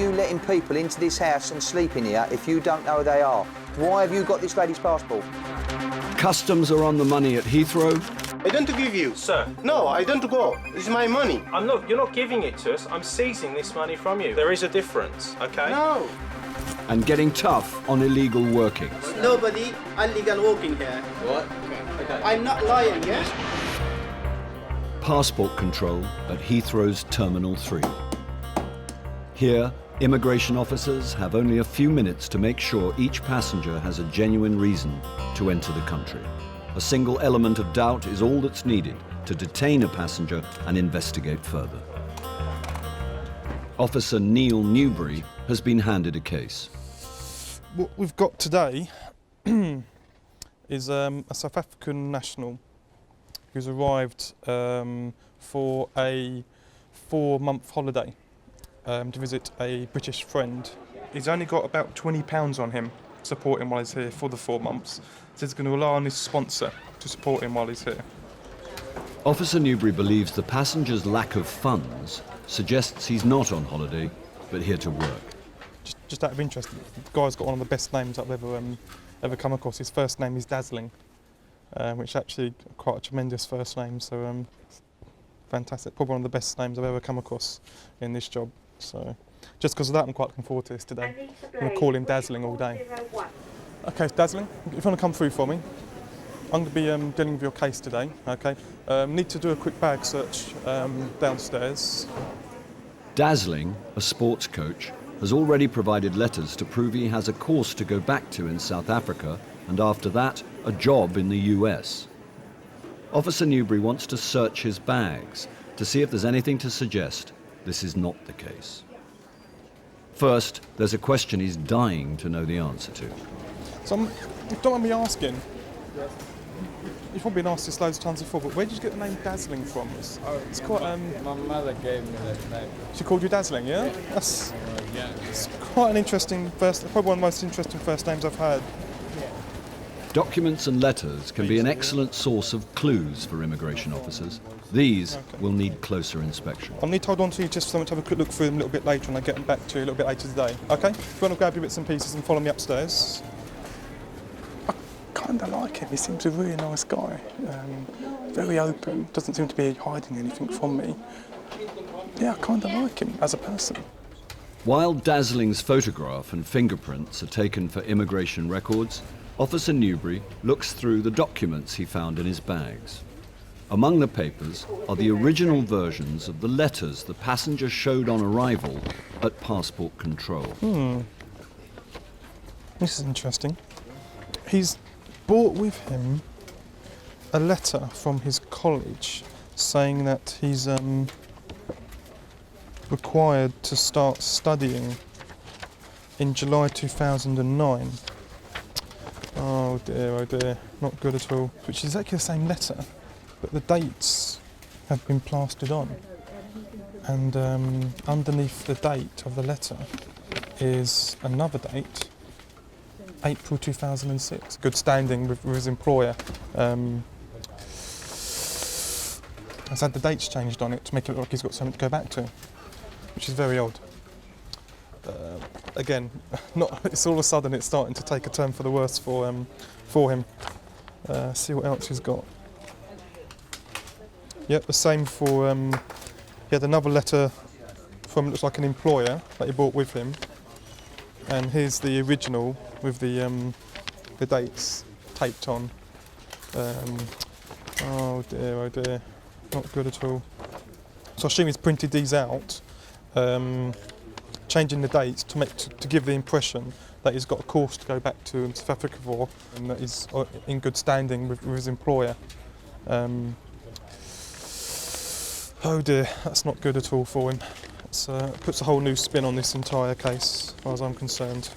you letting people into this house and sleep in here if you don't know who they are? Why have you got this lady's passport? Customs are on the money at Heathrow. I don't give you. Sir. No, I don't go. It's my money. You're not giving it to us. I'm seizing this money from you. There is a difference, okay? No. And getting tough on illegal working. Nobody illegal working here. What? Okay. I'm not lying, yeah? Passport control at Heathrow's Terminal 3. Here, immigration officers have only a few minutes to make sure each passenger has a genuine reason to enter the country. A single element of doubt is all that's needed to detain a passenger and investigate further. Officer Neil Newbury has been handed a case. What we've got today is a South African national who's arrived for a 4-month holiday to visit a British friend. He's only got about £20 on him to support him while he's here for the 4 months. So he's going to rely on his sponsor to support him while he's here. Officer Newbury believes the passenger's lack of funds suggests he's not on holiday, but here to work. Just out of interest, the guy's got one of the best names I've ever come across. His first name is Dazzling, which is actually quite a tremendous first name, so fantastic. Probably one of the best names I've ever come across in this job. So just because of that, I'm quite looking forward to this today. I'm going to call him Dazzling all day. Okay, Dazzling, if you want to come through for me. I'm going to be dealing with your case today, okay? Need to do a quick bag search downstairs. Dazzling, a sports coach, has already provided letters to prove he has a course to go back to in South Africa and after that, a job in the US. Officer Newbury wants to search his bags to see if there's anything to suggest this is not the case. First, there's a question he's dying to know the answer to. So, don't mind me asking, you've probably been asked this loads of times before, but where did you get the name Dazzling from? It's quite, my mother gave me that name. She called you Dazzling, yeah? That's Yeah. it's quite an interesting probably one of the most interesting first names I've heard. Documents and letters can be an excellent source of clues for immigration officers. These will need closer inspection. I'll need to hold on to you just for someone to have a quick look through them a little bit later and I'll get them back to you a little bit later today, okay? If you want to grab your bits and pieces and follow me upstairs. I kind of like him, he seems a really nice guy. Very open, doesn't seem to be hiding anything from me. Yeah, I kind of like him as a person. While Dazzling's photograph and fingerprints are taken for immigration records, Officer Newbury looks through the documents he found in his bags. Among the papers are the original versions of the letters the passenger showed on arrival at passport control. This is interesting. He's brought with him a letter from his college saying that he's required to start studying in July 2009. Oh dear, not good at all. Which is exactly the same letter, but the dates have been plastered on. And underneath the date of the letter is another date, April 2006. Good standing with his employer. Has had the dates changed on it to make it look like he's got something to go back to, which is very odd. Again, it's all of a sudden it's starting to take a turn for the worse for him. See what else he's got. Yep, the same for, he had another letter from, looks like an employer that he brought with him. And here's the original with the dates taped on. Oh dear, not good at all. So I assume he's printed these out, changing the dates to give the impression that he's got a course to go back to in South Africa for, and that he's in good standing with his employer. Oh dear, that's not good at all for him. It puts a whole new spin on this entire case, as far as I'm concerned.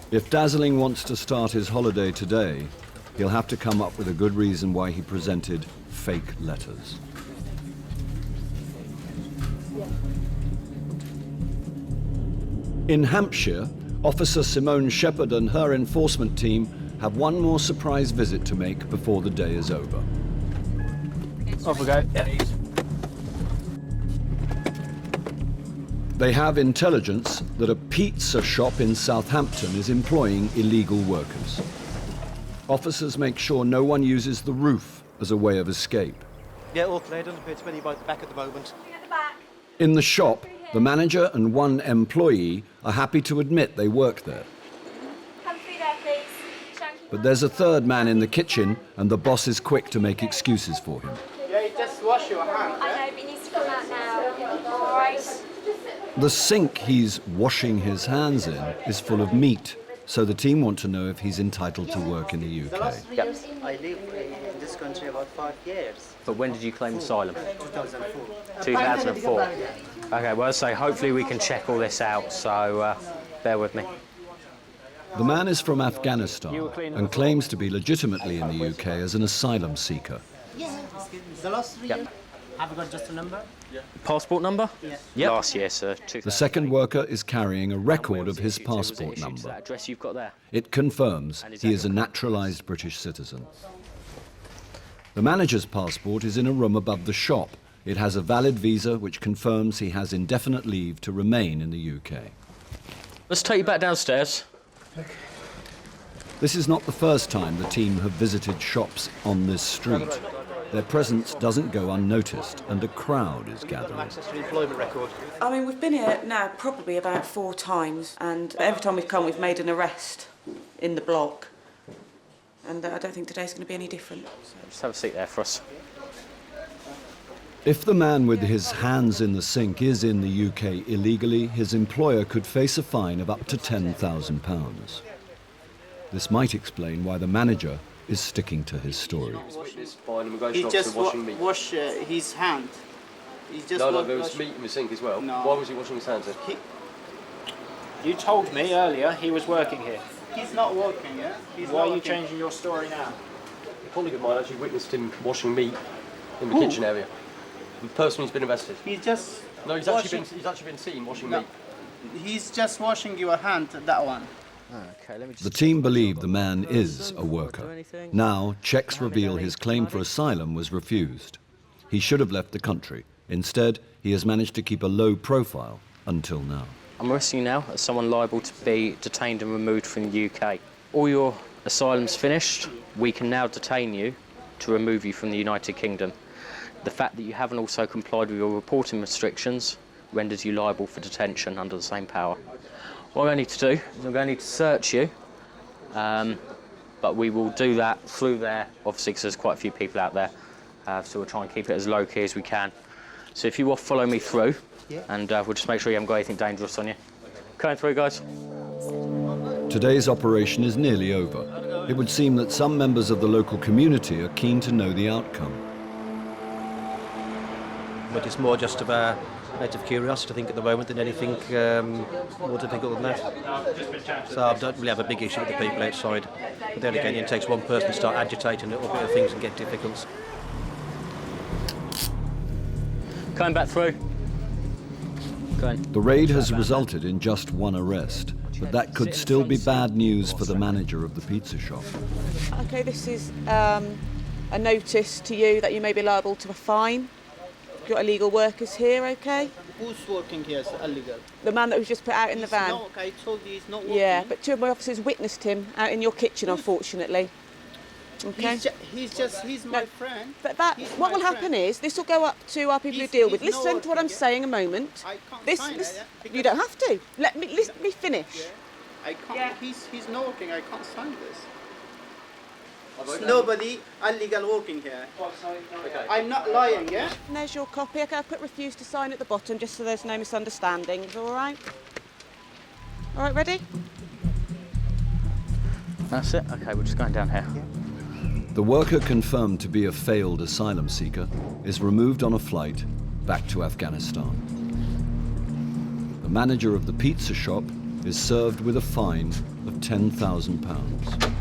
If Dazzling wants to start his holiday today, he'll have to come up with a good reason why he presented fake letters. In Hampshire, Officer Simone Shepherd and her enforcement team have one more surprise visit to make before the day is over. Off we go. Yeah. They have intelligence that a pizza shop in Southampton is employing illegal workers. Officers make sure no one uses the roof as a way of escape. Yeah, all clear. Doesn't appear to be anybody at the back at the moment. In the shop, the manager and one employee are happy to admit they work there. But there's a third man in the kitchen, and the boss is quick to make excuses for him. Yeah, you just wash your hands. I know, but it needs to come out now. All right. The sink he's washing his hands in is full of meat, so the team want to know if he's entitled to work in the UK. Yep. I lived in this country about 5 years. But when did you claim asylum? 2004. 2004. Okay, well, so hopefully we can check all this out, so bear with me. The man is from Afghanistan and claims to be legitimately in the UK as an asylum seeker. The last 3 Yep. years. Have you got just a number? Passport number? Yeah. Yep. Last year, sir. The second worker is carrying a record of his passport number. That address you've got there? It confirms he is a naturalised British citizen. The manager's passport is in a room above the shop. It has a valid visa which confirms he has indefinite leave to remain in the UK. Let's take you back downstairs. This is not the first time the team have visited shops on this street. Their presence doesn't go unnoticed, and a crowd is gathering. Access to the employment record. I mean, we've been here now probably about 4 times, and every time we've come, we've made an arrest in the block. And I don't think today's going to be any different. So. Just have a seat there for us. If the man with his hands in the sink is in the UK illegally, his employer could face a fine of up to £10,000. This might explain why the manager is sticking to his story. He just wash his hand. He just there was meat in the sink as well. No. Why was he washing his hands then? You told me earlier he was working here. He's not working, yeah? Why are you changing your story now? A colleague of mine actually witnessed him washing meat in the kitchen area. The person who's been arrested. He's just No, he's actually been seen washing meat. He's just washing your hand, that one. Okay, let me just... The team believe the man is a worker. Now, checks reveal his claim for asylum was refused. He should have left the country. Instead, he has managed to keep a low profile until now. I'm arresting you now as someone liable to be detained and removed from the UK. All your asylum's finished. We can now detain you to remove you from the United Kingdom. The fact that you haven't also complied with your reporting restrictions renders you liable for detention under the same power. What I'm going to need to do is I'm going to need to search you, but we will do that through there, obviously, because there's quite a few people out there, so we'll try and keep it as low-key as we can. So if you will follow me through, and we'll just make sure you haven't got anything dangerous on you. Coming through, guys. Today's operation is nearly over. It would seem that some members of the local community are keen to know the outcome. But it's more just of a out of curiosity, I think, at the moment than anything more difficult than that. So I don't really have a big issue with the people outside. But then again, it takes one person to start agitating a little bit of things and get difficult. Coming back through. Going. The raid has resulted in just one arrest, but that could still be bad news for the manager of the pizza shop. OK, this is a notice to you that you may be liable to a fine. You've got illegal workers here, OK? Who's working here is illegal? The man that was just put out in the van. No, I told you he's not working. Yeah, but 2 of my officers witnessed him out in your kitchen, unfortunately. OK? He's my friend. But what will happen is, this will go up to our people who deal with. Listen to what I'm saying a moment. I can't sign it, you don't have to. Let me finish. Yeah. I can't. He's not working. I can't sign this. There's nobody illegal working here. Okay. I'm not lying, yeah? And there's your copy. OK, I'll put refuse to sign at the bottom just so there's no misunderstandings, all right? All right, ready? That's it. OK, we're just going down here. The worker, confirmed to be a failed asylum seeker, is removed on a flight back to Afghanistan. The manager of the pizza shop is served with a fine of £10,000.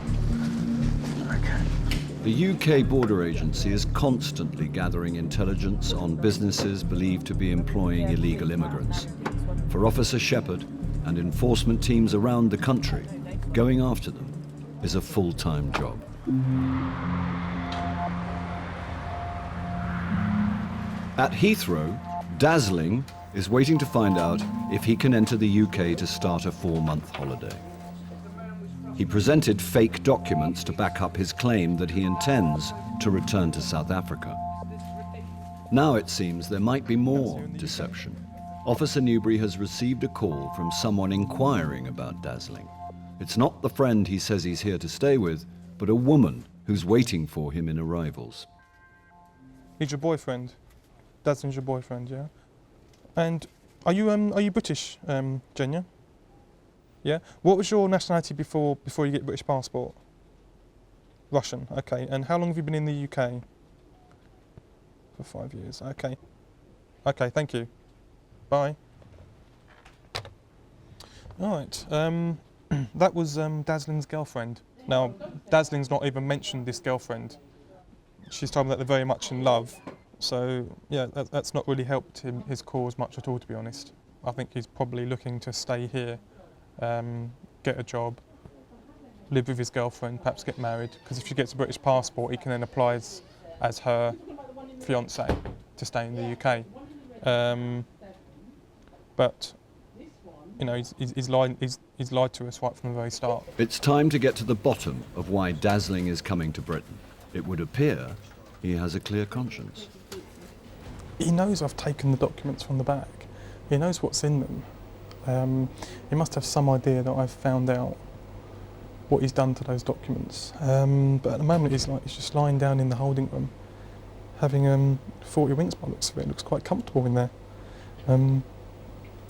The UK Border Agency is constantly gathering intelligence on businesses believed to be employing illegal immigrants. For Officer Shepherd and enforcement teams around the country, going after them is a full-time job. At Heathrow, Dazzling is waiting to find out if he can enter the UK to start a 4-month holiday. He presented fake documents to back up his claim that he intends to return to South Africa. Now it seems there might be more deception. Officer Newbury has received a call from someone inquiring about Dazzling. It's not the friend he says he's here to stay with, but a woman who's waiting for him in arrivals. He's your boyfriend. Dazzling's your boyfriend, yeah? And are you British, Jenya? Yeah? What was your nationality before you get a British passport? Russian, okay. And how long have you been in the UK? For 5 years, okay. Okay, thank you. Bye. All right, that was Dazzling's girlfriend. Now, Dazzling's not even mentioned this girlfriend. She's told me that they're very much in love. So, yeah, that's not really helped his cause much at all, to be honest. I think he's probably looking to stay here, get a job, live with his girlfriend, perhaps get married, because if she gets a British passport, he can then apply as her fiancée to stay in the UK. But, you know, he's lied to us right from the very start. It's time to get to the bottom of why Dazzling is coming to Britain. It would appear he has a clear conscience. He knows I've taken the documents from the bag. He knows what's in them. He must have some idea that I've found out what he's done to those documents. But at the moment he's just lying down in the holding room, having 40 winks by the looks of it. It looks quite comfortable in there.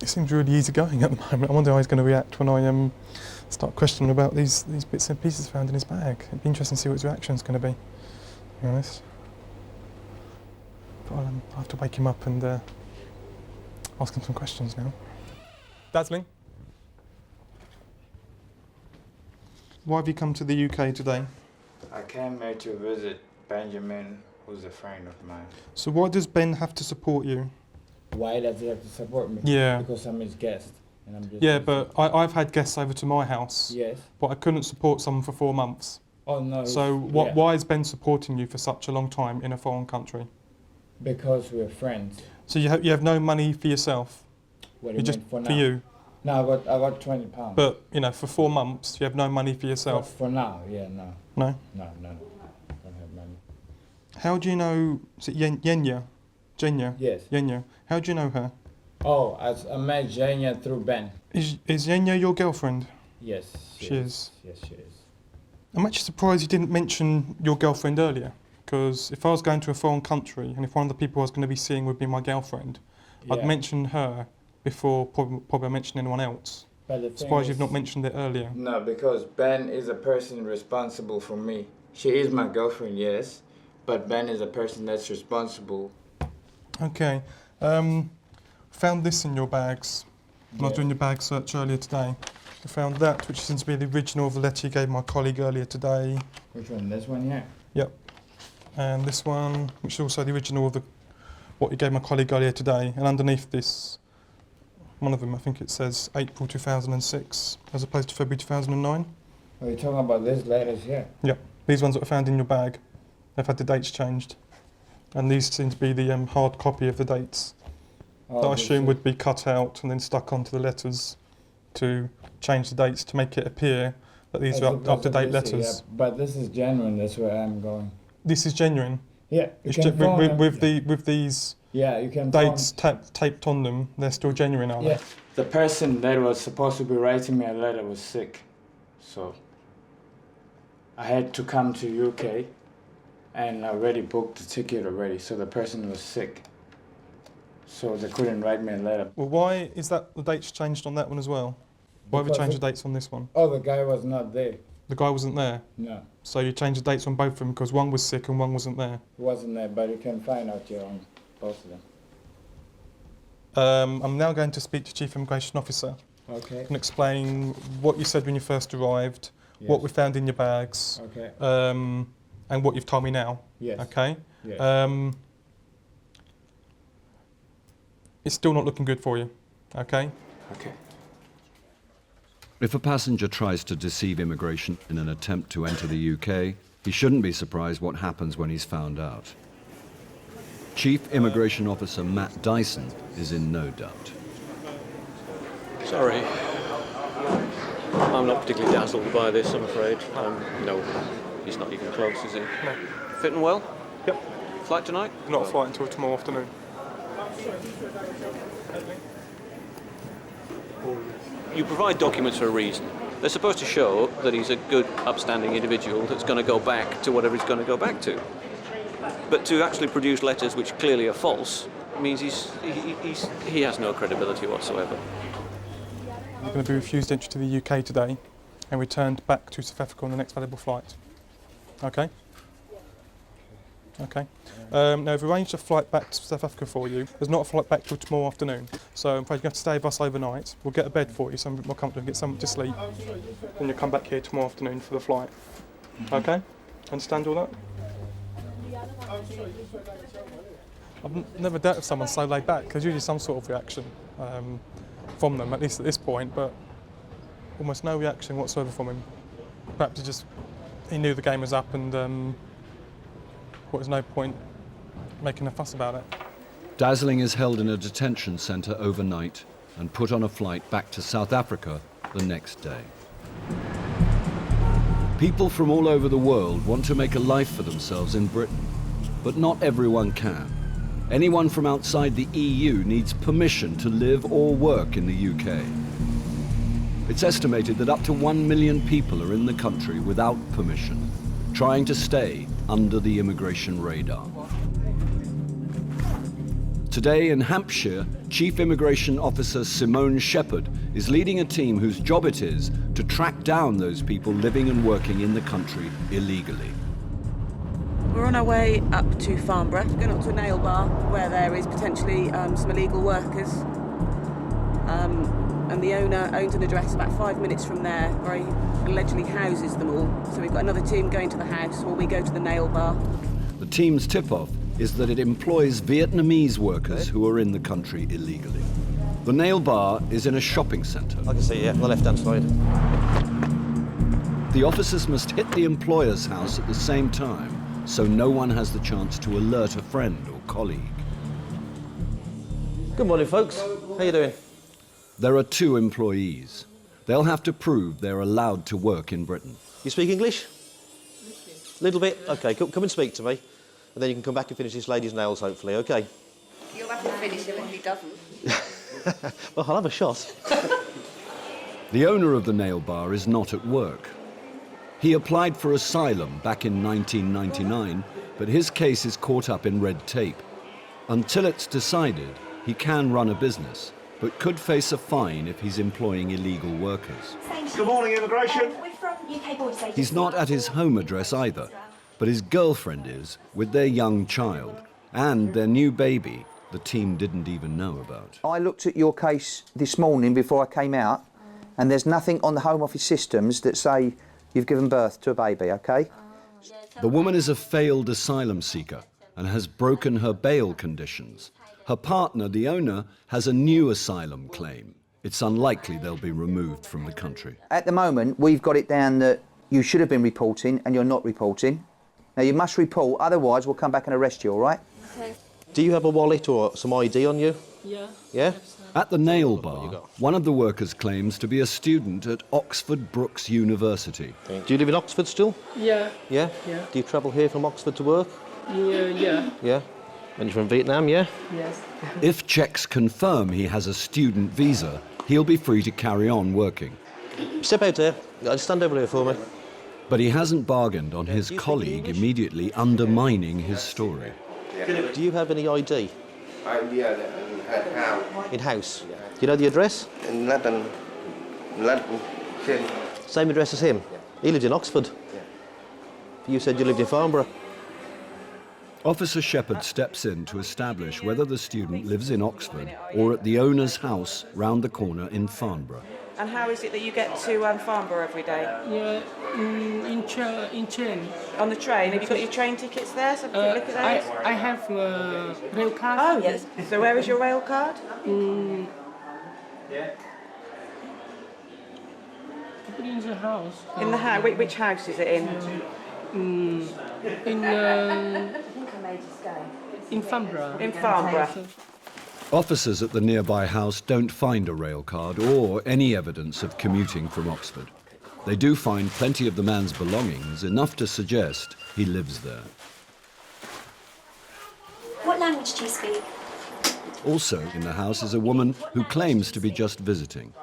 It seems really easygoing at the moment. I wonder how he's going to react when I start questioning about these bits and pieces found in his bag. It'd be interesting to see what his reaction's going to be honest. But I'll have to wake him up and ask him some questions now. Dazzling? Why have you come to the UK today? I came here to visit Benjamin, who's a friend of mine. So why does Ben have to support you? Why does he have to support me? Yeah. Because I'm his guest. And I'm just yeah, but I've had guests over to my house. Yes. But I couldn't support someone for 4 months. Oh no. So why is Ben supporting you for such a long time in a foreign country? Because we're friends. So you have no money for yourself? What do you just mean for now? For you? No, I got £20. But, you know, for 4 months, you have no money for yourself? For now, yeah, no. No? No. I don't have money. How do you know, is it Yenya? Jenya? Yes. Yenya. How do you know her? Oh, I met Jenya through Ben. Is Yenya your girlfriend? Yes. She is? Yes, she is. I'm actually surprised you didn't mention your girlfriend earlier, because if I was going to a foreign country and if one of the people I was going to be seeing would be my girlfriend, I'd mention her before probably mention anyone else. Surprised you've not mentioned it earlier. No, because Ben is a person responsible for me. She is my girlfriend, yes, but Ben is a person that's responsible. Okay. Found this in your bags. When I was doing your bag search earlier today. I found that, which seems to be the original of the letter you gave my colleague earlier today. Which one? This one here? Yep. And this one, which is also the original of what you gave my colleague earlier today. And underneath this, one of them, I think it says April 2006, as opposed to February 2009. Are you talking about these letters here? Yep. These ones that were found in your bag. They've had the dates changed. And these seem to be the hard copy of the dates. That I assume would be cut out and then stuck onto the letters to change the dates to make it appear that these are up-to-date letters. Yeah, but this is genuine, that's where I'm going. This is genuine? Yeah. With these you can dates taped on them, they're still genuine, are they? The person that was supposed to be writing me a letter was sick. So I had to come to UK and I already booked the ticket already, so the person was sick. So they couldn't write me a letter. Well, why is that the dates changed on that one as well? Why have you changed the dates on this one? Oh, the guy was not there. The guy wasn't there? No. So you changed the dates on both of them because one was sick and one wasn't there? He wasn't there, but you can find out here on both of them. I'm now going to speak to Chief Immigration Officer. Okay. And explain what you said when you first arrived, what we found in your bags, okay. And what you've told me now. Yes. Okay? Yes. It's still not looking good for you, okay? Okay. If a passenger tries to deceive immigration in an attempt to enter the UK, he shouldn't be surprised what happens when he's found out. Chief Immigration Officer Matt Dyson is in no doubt. Sorry. I'm not particularly dazzled by this, I'm afraid. No, he's not even close, is he? No. Fitting well? Yep. Flight tonight? Not a flight until tomorrow afternoon. You provide documents for a reason. They're supposed to show that he's a good, upstanding individual that's going to go back to whatever he's going to go back to. But to actually produce letters which clearly are false means he has no credibility whatsoever. You're going to be refused entry to the UK today and returned back to South Africa on the next available flight. Okay? Okay. Now, we've arranged a flight back to South Africa for you. There's not a flight back till tomorrow afternoon. So I'm afraid you're going to have to stay with us overnight. We'll get a bed for you, something more comfortable, get something to sleep. Then you'll come back here tomorrow afternoon for the flight. Okay? Understand all that? I've never dealt with someone so laid back. There's usually some sort of reaction from them, at least at this point, but almost no reaction whatsoever from him. Perhaps he knew the game was up and there was no point making a fuss about it. Dazzling is held in a detention centre overnight and put on a flight back to South Africa the next day. People from all over the world want to make a life for themselves in Britain, but not everyone can. Anyone from outside the EU needs permission to live or work in the UK. It's estimated that up to 1 million people are in the country without permission, trying to stay under the immigration radar. Today in Hampshire, Chief Immigration Officer Simone Shepherd is leading a team whose job it is to track down those people living and working in the country illegally. We're on our way up to Farnborough, going up to a nail bar where there is potentially some illegal workers. And the owner owns an address about 5 minutes from there where he allegedly houses them all. So we've got another team going to the house while we go to the nail bar. The team's tip-off is that it employs Vietnamese workers who are in the country illegally. The nail bar is in a shopping centre. I can see, yeah, on the left-hand side. The officers must hit the employer's house at the same time, so no one has the chance to alert a friend or colleague. Good morning, folks. How you doing? There are 2 employees. They'll have to prove they're allowed to work in Britain. You speak English? Little bit? Okay, come and speak to me, and then you can come back and finish this lady's nails, hopefully, okay? You'll have to finish him if he doesn't. Well, I'll have a shot. The owner of the nail bar is not at work. He applied for asylum back in 1999, but his case is caught up in red tape. Until it's decided, he can run a business, but could face a fine if he's employing illegal workers. Good morning, immigration. We're from UK Border Safety. He's not at his home address either, but his girlfriend is, with their young child, and their new baby the team didn't even know about. I looked at your case this morning before I came out, and there's nothing on the Home Office systems that say you've given birth to a baby, okay? The woman is a failed asylum seeker and has broken her bail conditions. Her partner, the owner, has a new asylum claim. It's unlikely they'll be removed from the country. At the moment, we've got it down that you should have been reporting and you're not reporting. Now, you must report, otherwise we'll come back and arrest you, all right? Okay. Do you have a wallet or some ID on you? Yeah. Yeah? At the nail bar, one of the workers claims to be a student at Oxford Brookes University. Do you live in Oxford still? Yeah. Yeah? Yeah. Do you travel here from Oxford to work? Yeah. Yeah? And you're from Vietnam, yeah? Yes. If checks confirm he has a student visa, he'll be free to carry on working. Step out there. Stand over here for me. But he hasn't bargained on his colleague immediately undermining his story. Do you have any ID? Yeah, at house. In house? Do you know the address? In London. Same address as him? He lived in Oxford. You said you lived in Farnborough. Officer Shepherd steps in to establish whether the student lives in Oxford or at the owner's house round the corner in Farnborough. And how is it that you get to Farnborough every day? Yeah, in train. On the train? Have you got your train tickets there so we can look at those? I have a rail card. Oh, yes. So where is your rail card? In the house. In the house? Which house is it in? In In Farnborough. In Farnborough. Officers at the nearby house don't find a rail card or any evidence of commuting from Oxford. They do find plenty of the man's belongings, enough to suggest he lives there. What language do you speak? Also in the house is a woman who claims to be just visiting.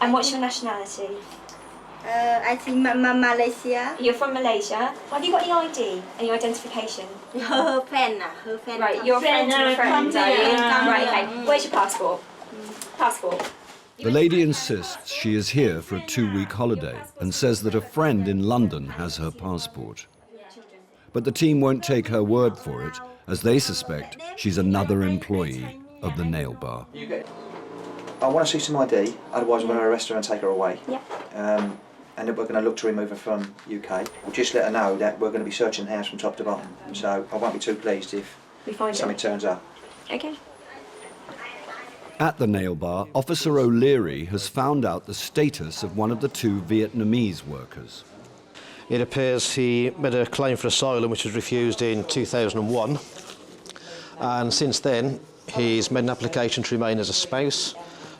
And what's your nationality? I think Malaysia. You're from Malaysia. Have you got any ID? Any identification? Her friend. Right, you're a friend of a friend, are you? Right, okay. Where's your passport? Passport. The lady insists she is here for a 2-week holiday and says that a friend in London has her passport. But the team won't take her word for it, as they suspect she's another employee of the nail bar. I want to see some ID, otherwise we're going to arrest her and take her away. Yep. And then we're going to look to remove her from UK. We'll just let her know that we're going to be searching the house from top to bottom. So I won't be too pleased if something turns up. Okay. At the nail bar, Officer O'Leary has found out the status of one of the 2 Vietnamese workers. It appears he made a claim for asylum which was refused in 2001, and since then he's made an application to remain as a spouse,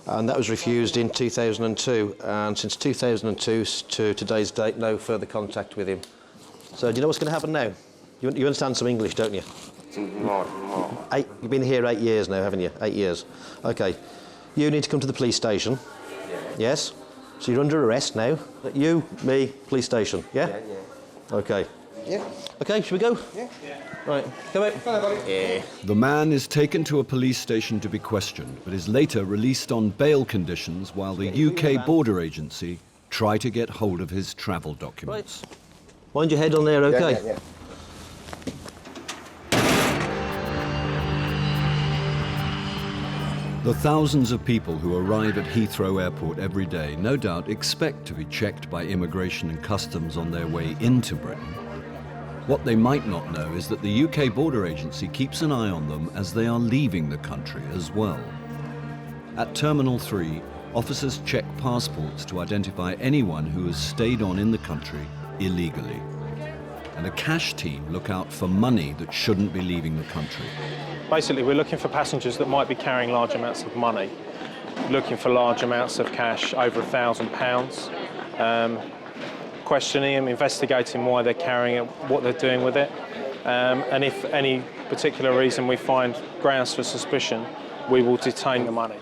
and that was refused in 2002, and since 2002 to today's date no further contact with him. So do you know what's going to happen now? You understand some English, don't you? You've been here 8 years now, haven't you? 8 years. OK. You need to come to the police station. Yes? So you're under arrest now. You, me, police station. Yeah? OK. Yeah. OK, should we go? Yeah. Right, come out. Yeah. The man is taken to a police station to be questioned, but is later released on bail conditions while the UK border agency try to get hold of his travel documents. Right. Mind your head on there, OK? Yeah. The thousands of people who arrive at Heathrow Airport every day no doubt expect to be checked by immigration and customs on their way into Britain. What they might not know is that the UK border agency keeps an eye on them as they are leaving the country as well. At Terminal 3, officers check passports to identify anyone who has stayed on in the country illegally. And a cash team look out for money that shouldn't be leaving the country. Basically, we're looking for passengers that might be carrying large amounts of money, looking for large amounts of cash, over £1,000, questioning them, investigating why they're carrying it, what they're doing with it, and if any particular reason we find grounds for suspicion, we will detain the money.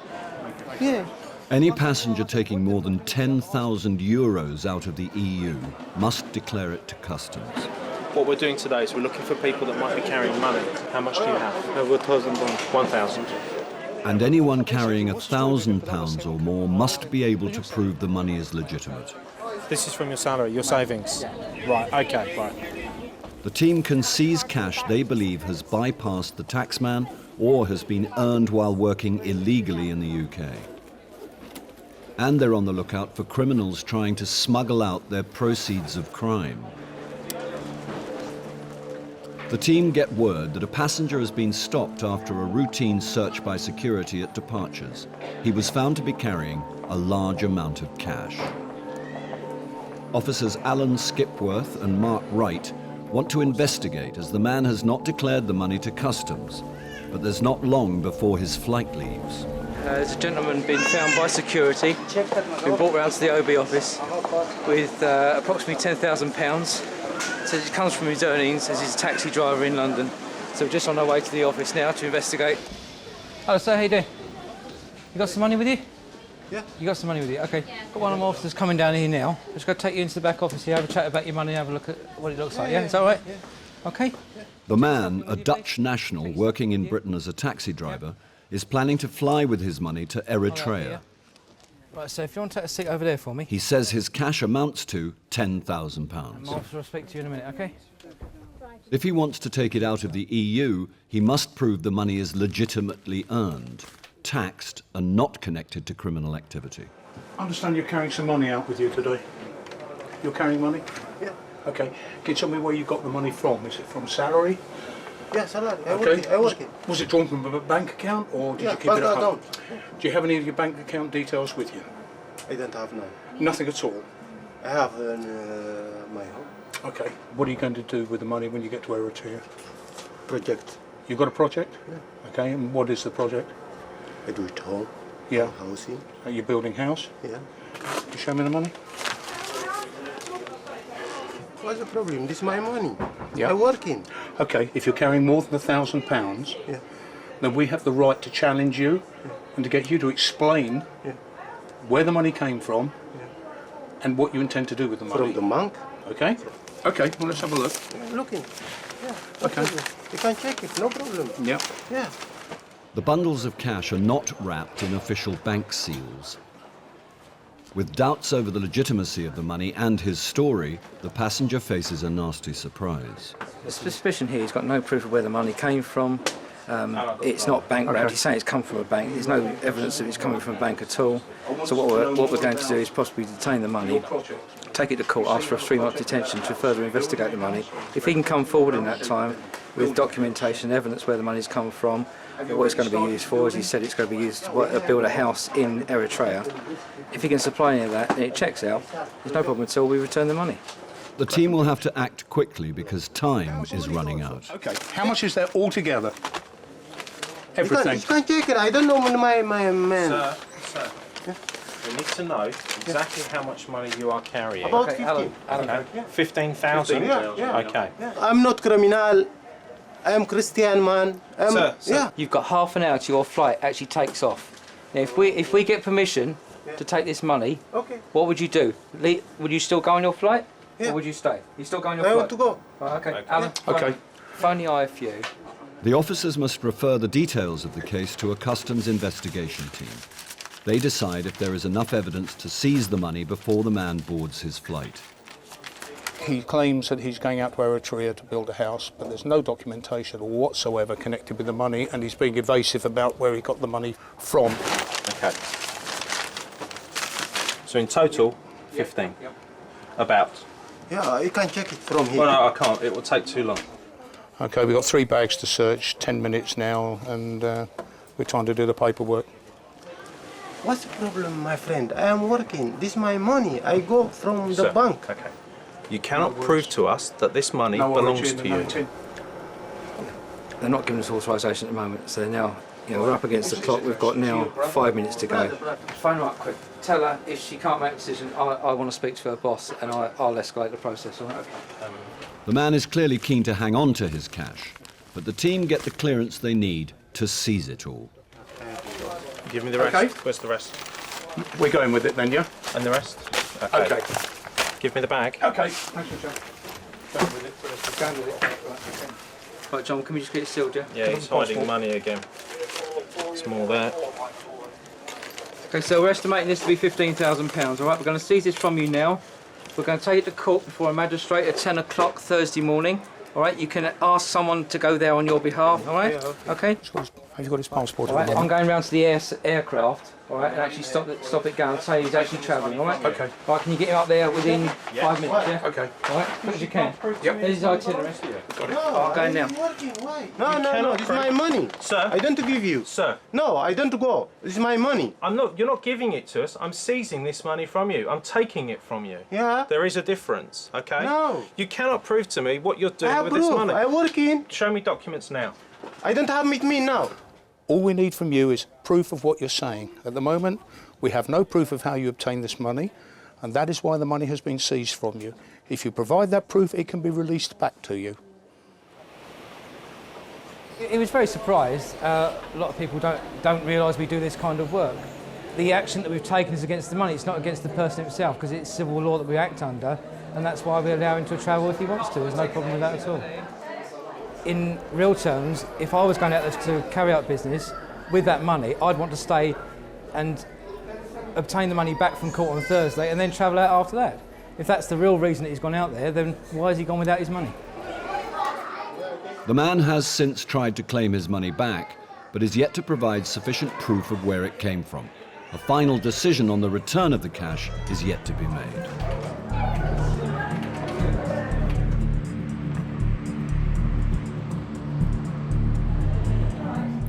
Yeah. Any passenger taking more than 10,000 euros out of the EU must declare it to customs. What we're doing today is we're looking for people that might be carrying money. How much do you have? Over £1,000. 1,000. And anyone carrying £1,000 or more must be able to prove the money is legitimate. This is from your salary, your savings? Right, OK, right. The team can seize cash they believe has bypassed the taxman or has been earned while working illegally in the UK. And they're on the lookout for criminals trying to smuggle out their proceeds of crime. The team get word that a passenger has been stopped after a routine search by security at departures. He was found to be carrying a large amount of cash. Officers Alan Skipworth and Mark Wright want to investigate as the man has not declared the money to customs, but there's not long before his flight leaves. There's a gentleman been found by security, been brought round to the OB office with approximately £10,000. Says it comes from his earnings as he's a taxi driver in London. So we're just on our way to the office now to investigate. Hello sir, how you doing? You got some money with you? Yeah. You got some money with you? OK. Yeah. Got one of my officers coming down here now. Just going to take you into the back office here, have a chat about your money, have a look at what it looks like, yeah? Is that all right? Yeah. OK. The man, a Dutch national working in Britain as a taxi driver, is planning to fly with his money to Eritrea. Right, so if you want to take a seat over there for me. He says his cash amounts to £10,000. My officer will speak to you in a minute, OK? If he wants to take it out of the EU, he must prove the money is legitimately earned, taxed and not connected to criminal activity. I understand you're carrying some money out with you today. You're carrying money? Yeah. OK. Can you tell me where you got the money from? Is it from salary? Yeah, salary. Okay. I work it. Was it drawn from a bank account or did you keep it at home? Do you have any of your bank account details with you? I don't have no. Nothing at all? I have in my home. OK. What are you going to do with the money when you get to Eritrea? Project. You got a project? Yeah. Okay, and what is the project? I do it home. Yeah. Housing. Are you building house? Yeah. You show me the money? What's the problem? This is my money. Yeah. I'm working. Okay, if you're carrying more than £1,000, yeah, then we have the right to challenge you and to get you to explain where the money came from and what you intend to do with the money. From the bank. Okay? Okay, well, let's have a look. Looking. Yeah. Okay. You can check it, no problem. Yeah. Yeah. The bundles of cash are not wrapped in official bank seals. With doubts over the legitimacy of the money and his story, the passenger faces a nasty surprise. The suspicion here, he's got no proof of where the money came from. It's not bank wrapped. He's saying it's come from a bank. There's no evidence that it's coming from a bank at all. So what we're going to do is possibly detain the money, take it to court, ask for a 3-month detention to further investigate the money. If he can come forward in that time with documentation, evidence where the money's come from, what it's going to be used for, as he said, it's going to be used to build a house in Eritrea. If he can supply any of that and it checks out, there's no problem until we return the money. The team will have to act quickly because time is running out. Okay, how much is there altogether? Everything. You can check it. I don't know my man. Sir, we need to know exactly how much money you are carrying. About 15. Okay. 15,000? Yeah. Okay. I'm not criminal. I'm Christian man. Sir, you've got half an hour to your flight actually takes off. Now, if we get permission to take this money, what would you do? Would you still go on your flight? Or would you stay? You still go on your flight? I want to go. Right, okay. Alan, okay. Phone the IFU. The officers must refer the details of the case to a customs investigation team. They decide if there is enough evidence to seize the money before the man boards his flight. He claims that he's going out to Eritrea to build a house, but there's no documentation whatsoever connected with the money, and he's being evasive about where he got the money from. Okay. So in total, 15. About. Yeah, you can check it from here. Well, no, I can't. It will take too long. Okay, we've got 3 bags to search, 10 minutes now, and we're trying to do the paperwork. What's the problem, my friend? I am working. This is my money. I go from the bank. Okay. You cannot prove to us that this money belongs to you. They're not giving us authorisation at the moment, so now we're up against the clock. We've got now 5 minutes to go. Phone her up quick. Tell her if she can't make a decision, I want to speak to her boss, and I'll escalate the process. All right? The man is clearly keen to hang on to his cash, but the team get the clearance they need to seize it all. Give me the rest. Okay. Where's the rest? We're going with it then, yeah? And the rest? Okay. Give me the bag. Okay. Thanks, John. Going with it. Going with it. Right, John, can we just get it sealed, yeah? Yeah, he's hiding money again. It's more there. Okay, so we're estimating this to be £15,000, all right? We're going to seize this from you now. We're going to take it to court before a magistrate at 10 o'clock Thursday morning, all right? You can ask someone to go there on your behalf, all right? Okay? Have you got his passport? All right, I'm going round to the aircraft, all right, and actually stop it going, say he's actually travelling, all right? Okay. All right, can you get him up there within 5 minutes, yeah? Okay. All right, as quick as you can. Yep. There's his itinerary. Got it. I'm going now. No, this is my money. Sir. I don't give you. Sir. No, I don't go. This is my money. You're not giving it to us. I'm seizing this money from you. I'm taking it from you. Yeah. There is a difference, okay? No. You cannot prove to me what you're doing with this money. I'm working. Show me documents now. I don't have with me now. All we need from you is proof of what you're saying. At the moment, we have no proof of how you obtained this money, and that is why the money has been seized from you. If you provide that proof, it can be released back to you. He was very surprised. A lot of people don't realise we do this kind of work. The action that we've taken is against the money. It's not against the person himself, because it's civil law that we act under, and that's why we allow him to travel if he wants to. There's no problem with that at all. In real terms, if I was going out there to carry out business with that money, I'd want to stay and obtain the money back from court on Thursday and then travel out after that. If that's the real reason that he's gone out there, then why has he gone without his money? The man has since tried to claim his money back, but is yet to provide sufficient proof of where it came from. A final decision on the return of the cash is yet to be made.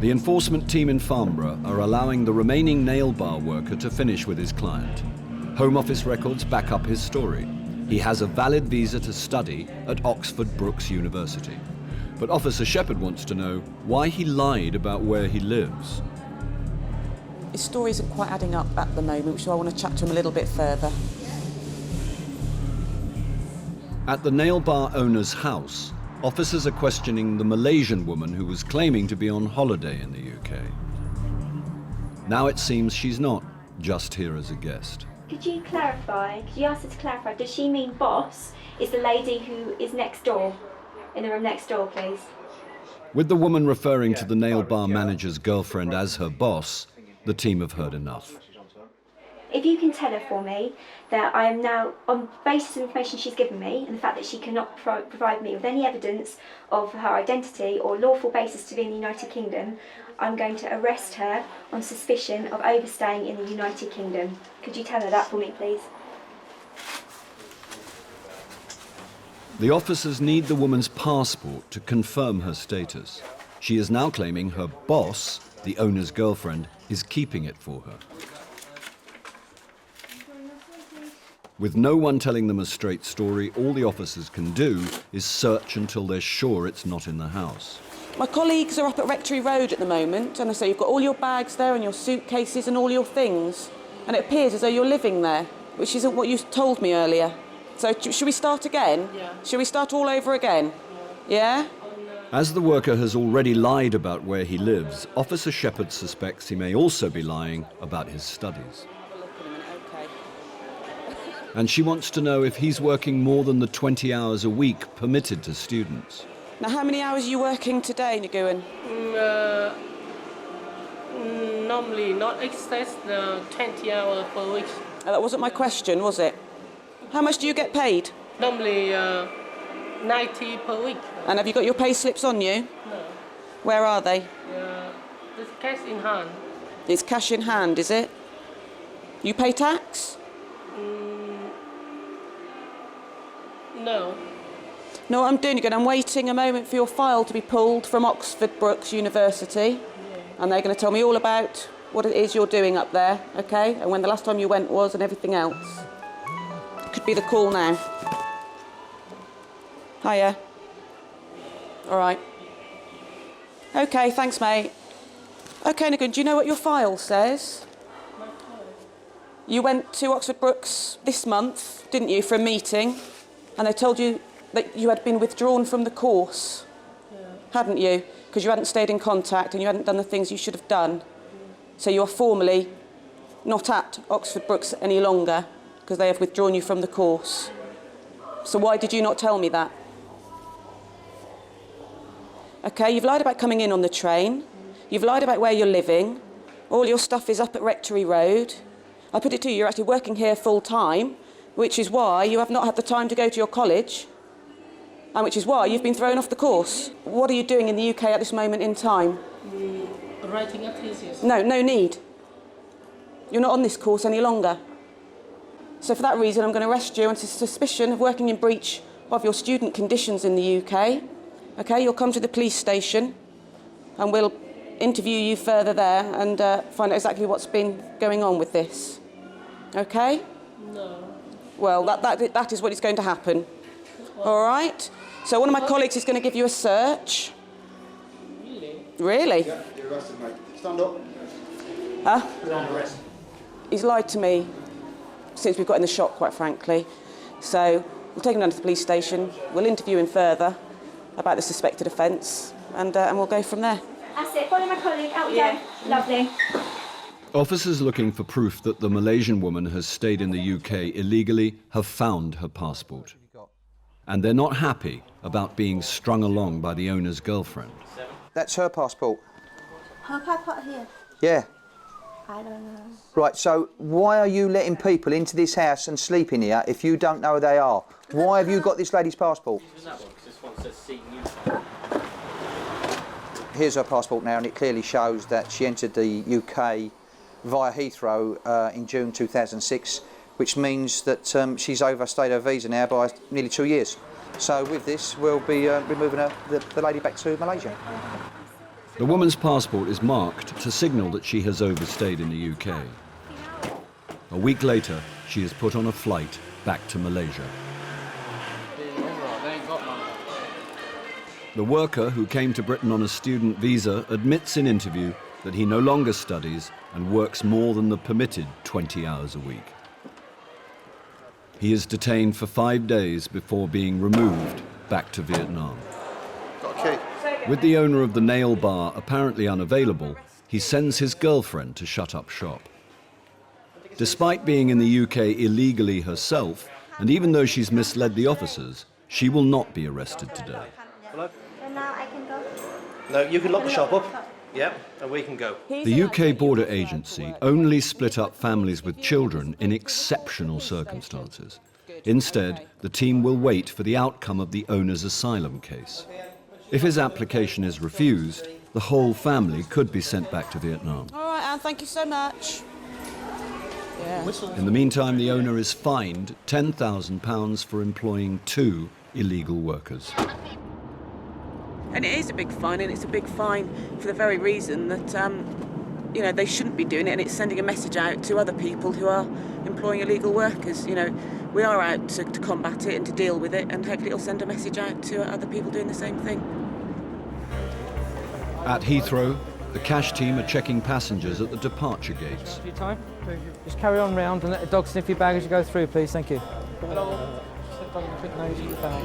The enforcement team in Farnborough are allowing the remaining nail bar worker to finish with his client. Home Office records back up his story. He has a valid visa to study at Oxford Brookes University. But Officer Shepherd wants to know why he lied about where he lives. His story isn't quite adding up at the moment, so I want to chat to him a little bit further. At the nail bar owner's house, officers are questioning the Malaysian woman who was claiming to be on holiday in the UK. Now it seems she's not just here as a guest. Could you clarify, could you ask her to clarify, does she mean boss is the lady who is next door, in the room next door, please? With the woman referring to the nail bar manager's girlfriend as her boss, the team have heard enough. If you can tell her for me that I am now, on the basis of information she's given me and the fact that she cannot provide me with any evidence of her identity or lawful basis to be in the United Kingdom, I'm going to arrest her on suspicion of overstaying in the United Kingdom. Could you tell her that for me, please? The officers need the woman's passport to confirm her status. She is now claiming her boss, the owner's girlfriend, is keeping it for her. With no one telling them a straight story, all the officers can do is search until they're sure it's not in the house. My colleagues are up at Rectory Road at the moment, and I say you've got all your bags there and your suitcases and all your things, and it appears as though you're living there, which isn't what you told me earlier. So should we start again? Yeah. Should we start all over again? Yeah? As the worker has already lied about where he lives, Officer Shepherd suspects he may also be lying about his studies. And she wants to know if he's working more than the 20 hours a week permitted to students. Now, how many hours are you working today, Nguyen? Normally not excess 20 hours per week. That wasn't my question, was it? How much do you get paid? Normally 90 per week. And have you got your pay slips on you? No. Where are they? It's cash in hand. It's cash in hand, is it? You pay tax? No. No, what I'm doing again, I'm waiting a moment for your file to be pulled from Oxford Brookes University, and they're going to tell me all about what it is you're doing up there, okay? And when the last time you went was and everything else. Could be the call now. Hiya. All right. Okay, thanks, mate. Okay, Nguyen, do you know what your file says? You went to Oxford Brookes this month, didn't you, for a meeting? And they told you that you had been withdrawn from the course, hadn't you? Because you hadn't stayed in contact and you hadn't done the things you should have done. So you are formally not at Oxford Brookes any longer because they have withdrawn you from the course. So why did you not tell me that? Okay, you've lied about coming in on the train. You've lied about where you're living. All your stuff is up at Rectory Road. I put it to you, you're actually working here full time, which is why you have not had the time to go to your college, and which is why you've been thrown off the course. What are you doing in the UK at this moment in time? Writing a thesis. No need. You're not on this course any longer. So for that reason, I'm going to arrest you on suspicion of working in breach of your student conditions in the UK. Okay, you'll come to the police station, and we'll interview you further there and find out exactly what's been going on with this. Okay? No. Well, that is what is going to happen. All right? So one of my colleagues is going to give you a search. Really? Really? Yeah, you're arrested, mate. Stand up. Huh? You're under arrest. He's lied to me since we've got in the shop, quite frankly. So we'll take him down to the police station. We'll interview him further about the suspected offence, and we'll go from there. That's it. Follow my colleague. Out we go. Lovely. Officers looking for proof that the Malaysian woman has stayed in the UK illegally have found her passport. And they're not happy about being strung along by the owner's girlfriend. That's her passport. Her passport here. Yeah. I don't know. Right, so why are you letting people into this house and sleeping here if you don't know who they are? Why have you got this lady's passport? Here's her passport now, and it clearly shows that she entered the UK via Heathrow in June 2006, which means that she's overstayed her visa now by nearly 2 years. So with this, we'll be removing the lady back to Malaysia. The woman's passport is marked to signal that she has overstayed in the UK. A week later, she is put on a flight back to Malaysia. The worker, who came to Britain on a student visa, admits in interview that he no longer studies and works more than the permitted 20 hours a week. He is detained for 5 days before being removed back to Vietnam. With the owner of the nail bar apparently unavailable, he sends his girlfriend to shut up shop. Despite being in the UK illegally herself, and even though she's misled the officers, she will not be arrested today. Hello? So now I can go? No, you can lock the shop up. Yeah, and we can go. The UK Border Agency only split up families with children in exceptional circumstances. Instead, the team will wait for the outcome of the owner's asylum case. If his application is refused, the whole family could be sent back to Vietnam. All right, Anne, thank you so much. Yeah. In the meantime, the owner is fined £10,000 for employing 2 illegal workers. And it is a big fine, and it's a big fine for the very reason that, you know, they shouldn't be doing it, and it's sending a message out to other people who are employing illegal workers. You know, we are out to combat it and to deal with it, and hopefully it'll send a message out to other people doing the same thing. At Heathrow, the cash team are checking passengers at the departure gates. Your time. Just carry on round and let the dog sniff your bag as you go through, please. Thank you.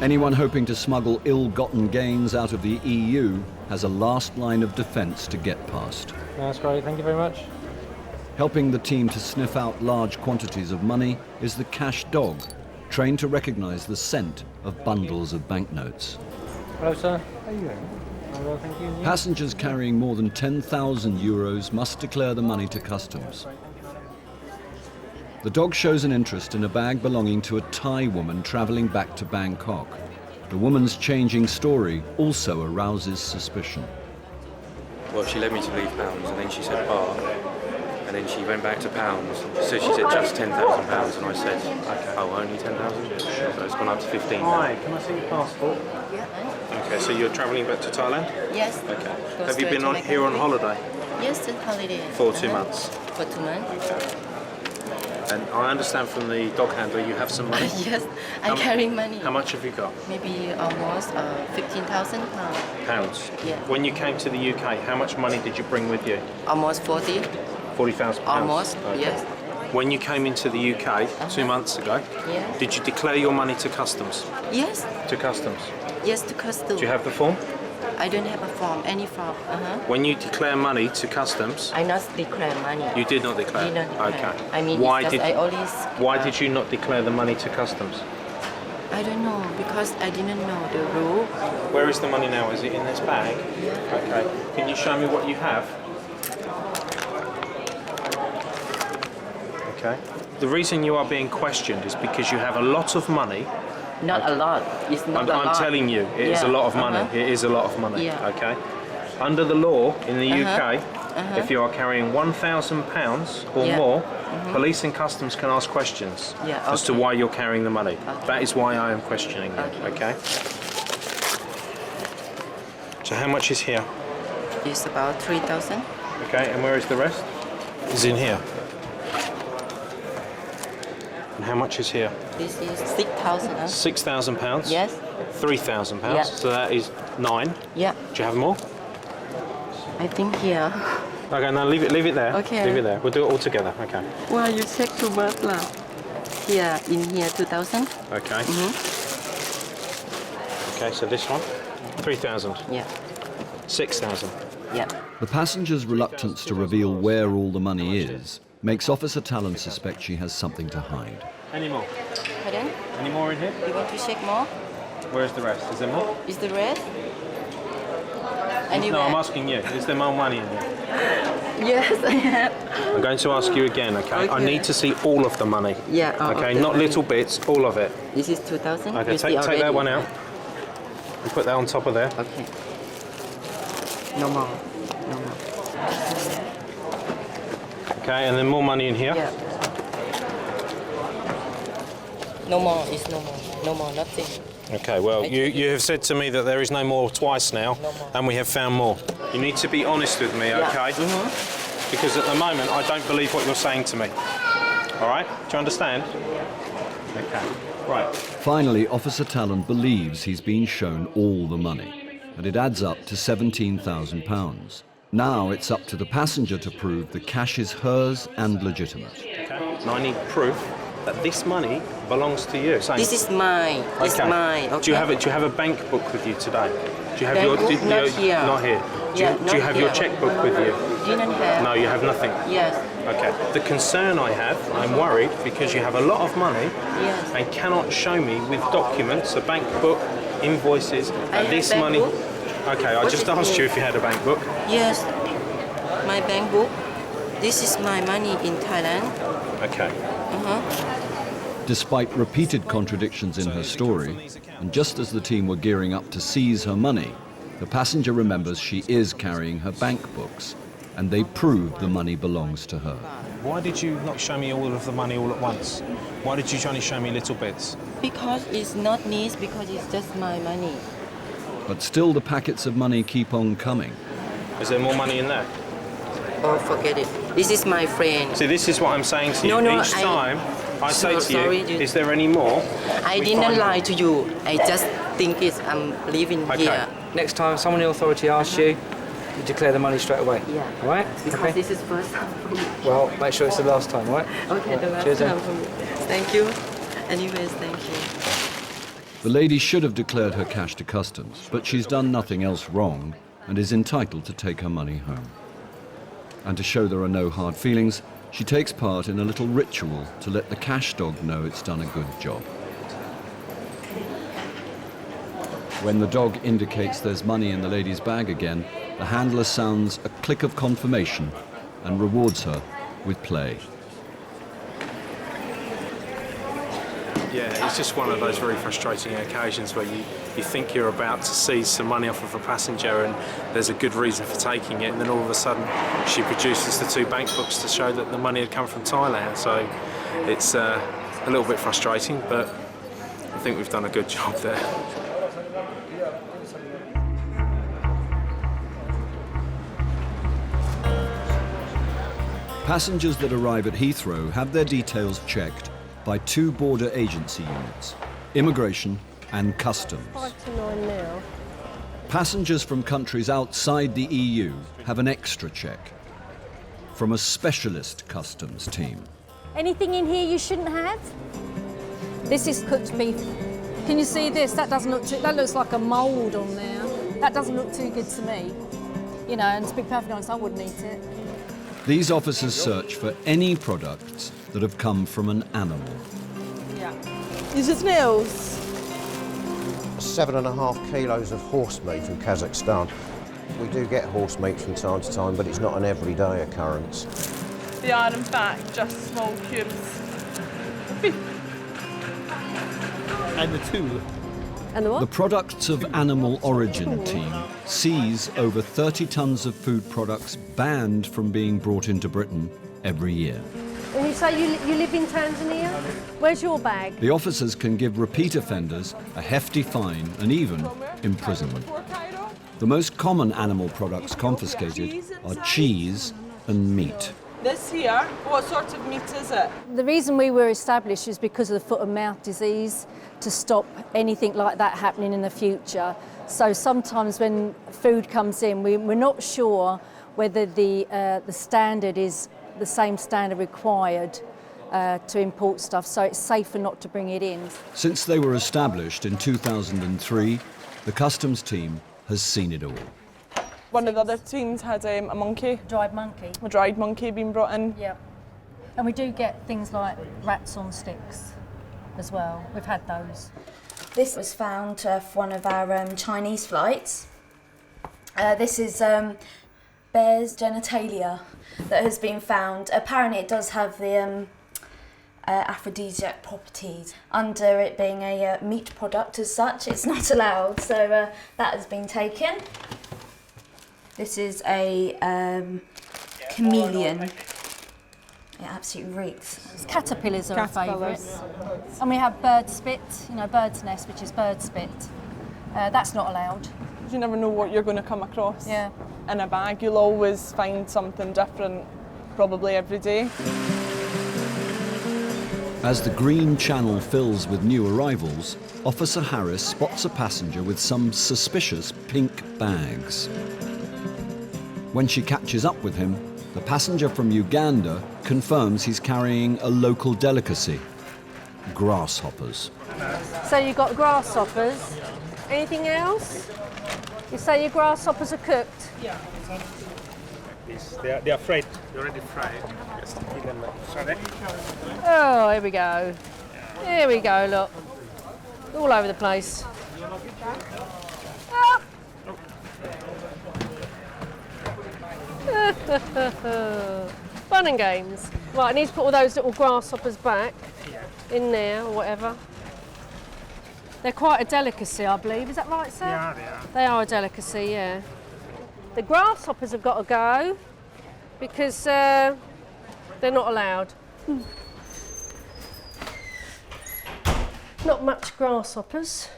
Anyone hoping to smuggle ill-gotten gains out of the EU has a last line of defence to get past. That's great. Thank you very much. Helping the team to sniff out large quantities of money is the cash dog, trained to recognise the scent of bundles of banknotes. Hello, sir. How are you doing? Well, thank you. Passengers carrying more than 10,000 euros must declare the money to customs. The dog shows an interest in a bag belonging to a Thai woman travelling back to Bangkok. The woman's changing story also arouses suspicion. Well, she led me to leave pounds, and then she said bar, and then she went back to pounds. So she said just £10,000, and I said, okay, oh, only 10,000? So it's gone up to 15 now. Hi, can I see your passport? Yeah. Okay, so you're travelling back to Thailand? Yes. Okay. Have you been on here on holiday? Yes, the holiday. For 2 months? For 2 months. Okay. And I understand from the dog handler you have some money? Yes, I'm carrying money. How much have you got? Maybe almost 15,000 pounds. Pounds? Yeah. When you came to the UK, how much money did you bring with you? Almost 40. 40,000 pounds? Almost, Okay. yes. When you came into the UK 2 months ago, Yeah. did you declare your money to customs? Yes. To customs? Yes, to customs. Do you have the form? I don't have a form, any form. When you declare money to customs, I not declare money. you did not declare? Did not declare. Okay. I mean, why it's did just I always. why did you not declare the money to customs? I don't know because I didn't know the rule. Where is the money now? Is it in this bag? Okay. Can you show me what you have? Okay. The reason you are being questioned is because you have a lot of money. Not a lot. It's not a lot. I'm telling you, it is a lot of money. It is a lot of money. Yeah. Okay. Under the law in the UK, if you are carrying £1,000 or more, police and customs can ask questions as to why you're carrying the money. That is why I am questioning you. Okay. So how much is here? It's about 3,000. Okay. And where is the rest? Is in here. And how much is here? This is 6,000. £6,000? Yes. £3,000? Yeah. So that is 9? Yeah. Do you have more? I think here. Okay, no, leave it there. Okay. Leave it there. We'll do it all together. Okay. Well, you check too much now. Here, in here, 2,000. Okay. Okay, so this one, 3,000. Yeah. 6,000. Yeah. The passenger's reluctance to reveal where all the money is makes Officer Talon suspect she has something to hide. Any more? Pardon? Any more in here? You want to check more? Where's the rest? Is there more? Is the rest? Anywhere? No, I'm asking you. Is there more money in here? Yes, I have. I'm going to ask you again, okay? I need to see all of the money. Yeah. Okay, not little bits, all of it. This is 2,000. Okay, take that one out. And put that on top of there. Okay. No more. No more. Okay, and then more money in here. Yeah. No more. It's no more. No more. Nothing. Okay, well, you have said to me that there is no more twice now, and we have found more. You need to be honest with me, okay? Because at the moment, I don't believe what you're saying to me. All right? Do you understand? Okay. Right. Finally, Officer Talon believes he's been shown all the money. and it adds up to £17,000. Now it's up to the passenger to prove the cash is hers and legitimate. Okay. And I need proof that this money belongs to you. This is mine. It's mine. Okay. Do you have a bank book with you today? Do you have bank book? Not here. Not here. Do you have your checkbook with you? Didn't have. No, you have nothing. Yes. Okay. The concern I have, I'm worried because you have a lot of money and cannot show me with documents, a bank book, invoices, that this money. Book? Okay, I just asked you if you had a bank book. Yes, my bank book. This is my money in Thailand. Okay. Despite repeated contradictions in her story, and just as the team were gearing up to seize her money, the passenger remembers she is carrying her bank books, and they prove the money belongs to her. Why did you not show me all of the money all at once? Why did you only show me little bits? Because it's not me, because it's just my money. But still the packets of money keep on coming. Is there more money in there? Oh, forget it. This is my friend. See, this is what I'm saying to you. No, Each time I say to you, is there any more? I didn't lie to you. I just think I'm living here. Next time someone in authority asks you, you declare the money straight away. Yeah. All right? Because this is first time for me. Well, make sure it's the last time, all right? Okay, the last time for me. Thank you. Anyways, thank you. The lady should have declared her cash to customs, but she's done nothing else wrong and is entitled to take her money home. And to show there are no hard feelings, she takes part in a little ritual to let the cash dog know it's done a good job. When the dog indicates there's money in the lady's bag again, the handler sounds a click of confirmation and rewards her with play. Yeah, it's just one of those very frustrating occasions where you think you're about to seize some money off of a passenger and there's a good reason for taking it, and then all of a sudden she produces the 2 bank books to show that the money had come from Thailand. So it's a little bit frustrating, but I think we've done a good job there. Passengers that arrive at Heathrow have their details checked by 2 border agency units, immigration and customs. 5 to 9 now. Passengers from countries outside the EU have an extra check from a specialist customs team. Anything in here you shouldn't have? This is cooked beef. Can you see this? That doesn't look too, that looks like a mould on there. That doesn't look too good to me. You know, and to be perfectly honest, I wouldn't eat it. These officers search for any products that have come from an animal. Yeah. Is it snails? 7.5 kilos of horse meat from Kazakhstan. We do get horse meat from time to time, but it's not an everyday occurrence. They are in fact just small cubes. And the 2. And the what? The Products of Animal Origin team seize over 30 tons of food products banned from being brought into Britain every year. And you say you live in Tanzania? Where's your bag? The officers can give repeat offenders a hefty fine and even imprisonment. The most common animal products confiscated are cheese and meat. This here, what sort of meat is it? The reason we were established is because of the foot and mouth disease, to stop anything like that happening in the future. So sometimes when food comes in, we're not sure whether the standard is the same standard required to import stuff, so it's safer not to bring it in. Since they were established in 2003, the customs team has seen it all. One of the other teams had a monkey. Dried monkey. A dried monkey being brought in. Yeah. And we do get things like rats on sticks as well. We've had those. This was found for one of our Chinese flights. This is bear's genitalia that has been found. Apparently it does have the aphrodisiac properties. Under it being a meat product as such, it's not allowed, so that has been taken. This is a chameleon. It absolutely reeks. Caterpillars are a favourite. And we have bird spit, you know, bird's nest, which is bird spit. That's not allowed. You never know what you're going to come across. Yeah. In a bag, you'll always find something different, probably every day. As the green channel fills with new arrivals, Officer Harris spots a passenger with some suspicious pink bags. When she catches up with him, the passenger from Uganda confirms he's carrying a local delicacy, grasshoppers. So you've got grasshoppers. Anything else? You say your grasshoppers are cooked? Yeah. They are fried. They're already fried. Just keep them sorry. Oh, here we go. Here we go, look. All over the place. Ah. Fun and games. Right, I need to put all those little grasshoppers back in there or whatever. They're quite a delicacy, I believe. Is that right, sir? Yeah, they are. They are a delicacy, yeah. The grasshoppers have got to go because they're not allowed. Not much grasshoppers.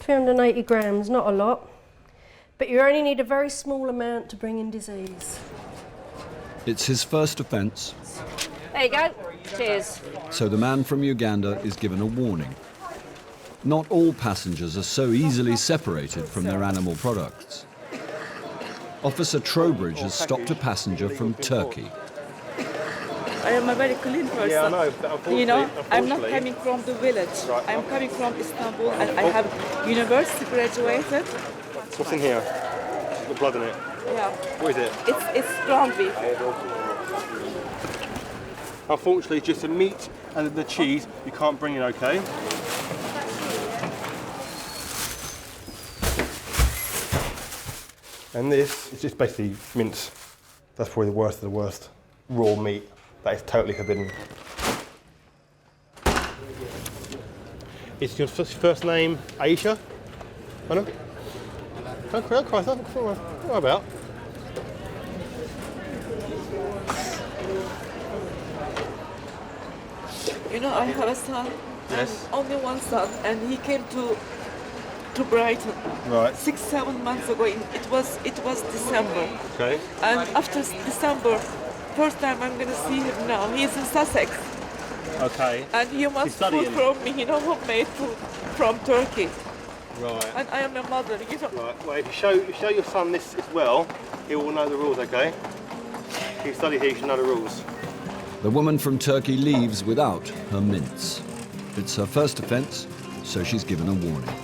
380 grams, not a lot. But you only need a very small amount to bring in disease. It's his first offence, There you go. Cheers. so the man from Uganda is given a warning. Not all passengers are so easily separated from their animal products. Officer Trowbridge has stopped a passenger from Turkey. I am a very clean person. Yeah, I know, but unfortunately, you know, I'm not coming from the village. Right. I'm coming from Istanbul and I have university graduated. What's in here? The blood in it. Yeah. What is it? It's ground beef. Unfortunately, just the meat and the cheese you can't bring in, okay? And this is just basically mince. That's probably the worst of the worst. Raw meat. That is totally forbidden. Is your first name Aisha? Anna? Don't cry, don't worry about. You know, I have a son. Yes. Only one son, and he came to Brighton. Right. 6-7 months ago. It was December. Okay. And after December, first time I'm gonna see him now. He's in Sussex. Okay. And you must food from me, you know, homemade food from Turkey. Right. And I am a mother, you know. Right. Well, if you show your son this as well, he will know the rules, okay? If you study here, you should know the rules. The woman from Turkey leaves without her mince. It's her first offence, so she's given a warning.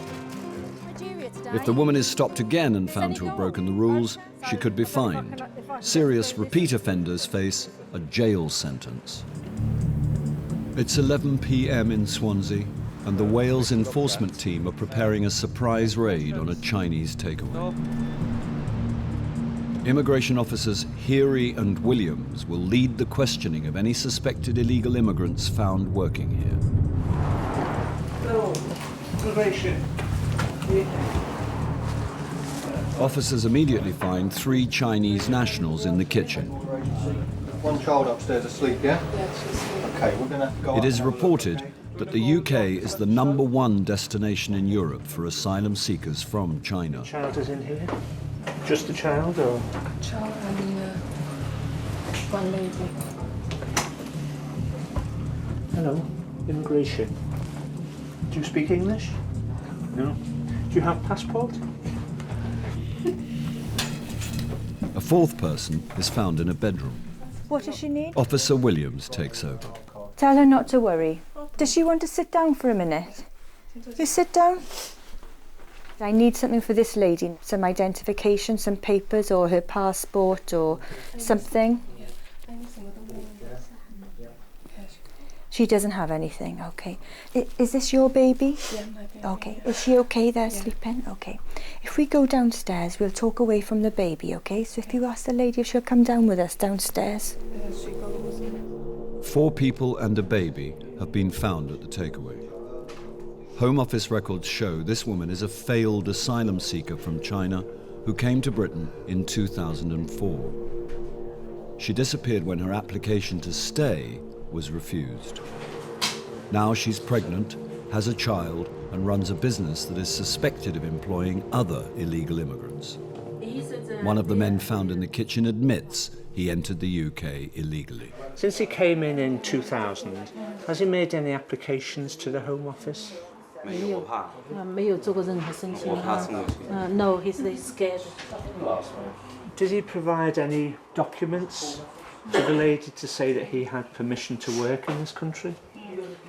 If the woman is stopped again and found to have broken the rules, she could be fined. Serious repeat offenders face a jail sentence. It's 11 p.m. in Swansea, and the Wales enforcement team are preparing a surprise raid on a Chinese takeaway. Immigration officers Heary and Williams will lead the questioning of any suspected illegal immigrants found working here. Hello, immigration. Officers immediately find 3 Chinese nationals in the kitchen. One child upstairs asleep, yeah? Okay, we're going to go. It is reported that the UK is the #1 destination in Europe for asylum seekers from China. Child is in here? Just the child, or? Child and one lady. Hello, immigration. Do you speak English? No. Do you have passport? A 4th person is found in a bedroom. What does she need? Officer Williams takes over. Tell her not to worry. Does she want to sit down for a minute? You sit down. I need something for this lady, some identification, some papers or her passport or something. She doesn't have anything, okay. Is this your baby? Yeah, my baby. Okay, is she okay there sleeping? Okay. If we go downstairs, we'll talk away from the baby, okay? So if you ask the lady if she'll come down with us downstairs. There she goes. 4 people and a baby have been found at the takeaway. Home Office records show this woman is a failed asylum seeker from China who came to Britain in 2004. She disappeared when her application to stay was refused. Now she's pregnant, has a child, and runs a business that is suspected of employing other illegal immigrants. These are the One of the men found in the kitchen admits he entered the UK illegally. Since he came in 2000, has he made any applications to the Home Office? No, he's scared. Did he provide any documents to the lady to say that he had permission to work in this country?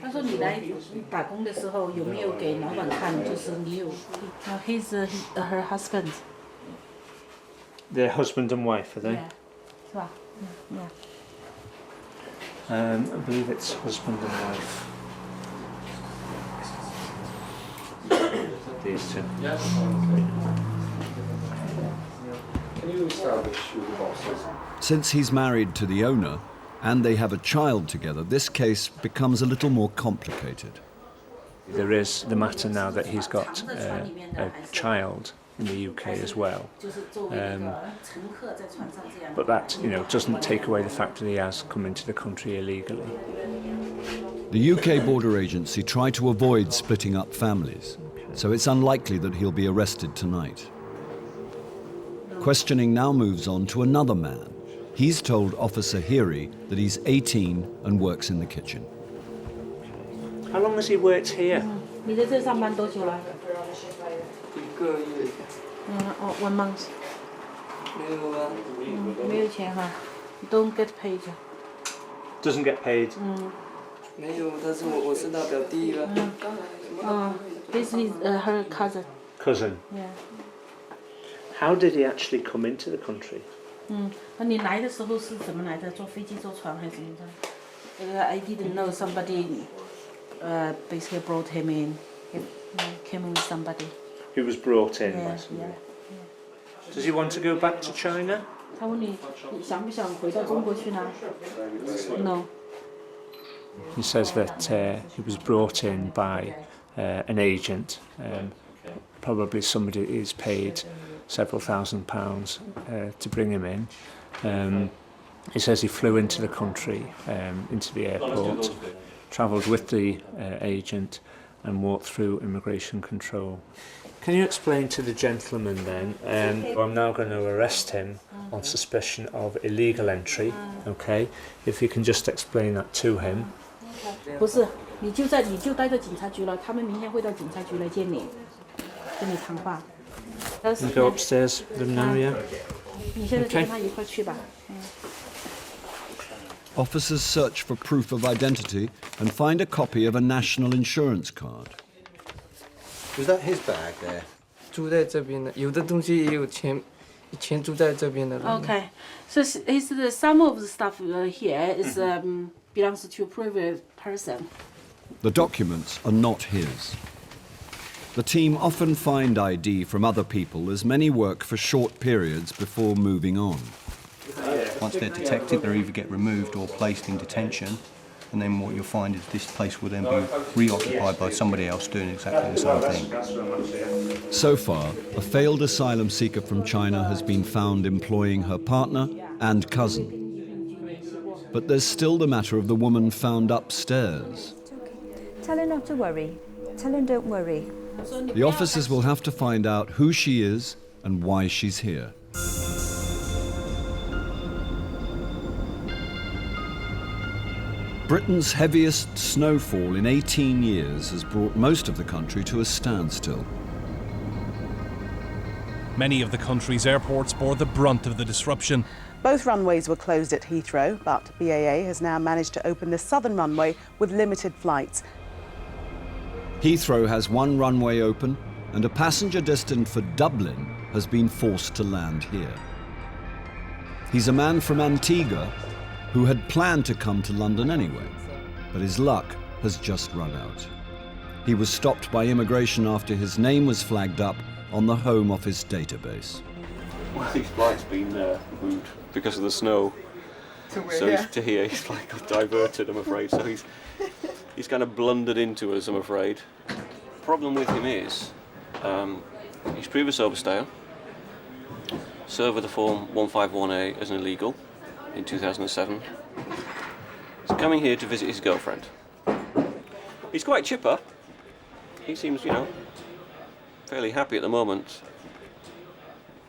他说你来打工的时候有没有给老板看，就是你有。He's her husband. They're husband and wife, are they? Yeah. 是吧? Yeah. I believe it's husband and wife. These two. Can you establish who the boss is? Since he's married to the owner and they have a child together, this case becomes a little more complicated. There is the matter now that he's got a child in the UK as well. But that, doesn't take away the fact that he has come into the country illegally. The UK Border Agency try to avoid splitting up families, so it's unlikely that he'll be arrested tonight. Questioning now moves on to another man. He's told Officer Heary that he's 18 and works in the kitchen. How long has he worked here? 你在这上班多久了？1个月。1 month. 没有啊。没有钱哈。Don't get paid. Doesn't get paid. 没有，但是我是他表弟了。This is her cousin. Cousin. Yeah. How did he actually come into the country? 那你来的时候是怎么来的？坐飞机、坐船还是怎么的？I didn't know somebody basically brought him in. He came in with somebody. He was brought in by Yeah, somebody. yeah. Does he want to go back to China? 他问你想不想回到中国去呢 ？No. He says that he was brought in by an agent, probably somebody who's paid several £1,000s to bring him in. He says he flew into the country, into the airport, travelled with the agent and walked through immigration control. Can you explain to the gentleman then, I'm now going to arrest him on suspicion of illegal entry, okay? If you can just explain that to him. 不是，你就待在警察局了，他们明天会到警察局来见你，跟你谈话。You go upstairs with him now, yeah? 你现在跟他一块去吧。Officers search for proof of identity and find a copy of a national insurance card. Was that his bag there? 住在这边的，有的东西也有钱，以前住在这边的人。Okay, so some of the stuff here is belongs to a private person. The documents are not his. The team often find ID from other people as many work for short periods before moving on. Once they're detected, they either get removed or placed in detention, and then what you'll find is this place will then be reoccupied by somebody else doing exactly the same thing. So far, a failed asylum seeker from China has been found employing her partner and cousin. But there's still the matter of the woman found upstairs. Tell her not to worry. Tell her don't worry. The officers will have to find out who she is and why she's here. Britain's heaviest snowfall in 18 years has brought most of the country to a standstill. Many of the country's airports bore the brunt of the disruption. Both runways were closed at Heathrow, but BAA has now managed to open the southern runway with limited flights. Heathrow has one runway open, and a passenger destined for Dublin has been forced to land here. He's a man from Antigua who had planned to come to London anyway, but his luck has just run out. He was stopped by immigration after his name was flagged up on the Home Office database. Well, his flight's been moved because of the snow. So he's to here, he's like got diverted, I'm afraid. So he's kind of blundered into us, I'm afraid. Problem with him is, he's previous overstayer, served with the form 151A as an illegal in 2007. He's coming here to visit his girlfriend. He's quite chipper. He seems, fairly happy at the moment.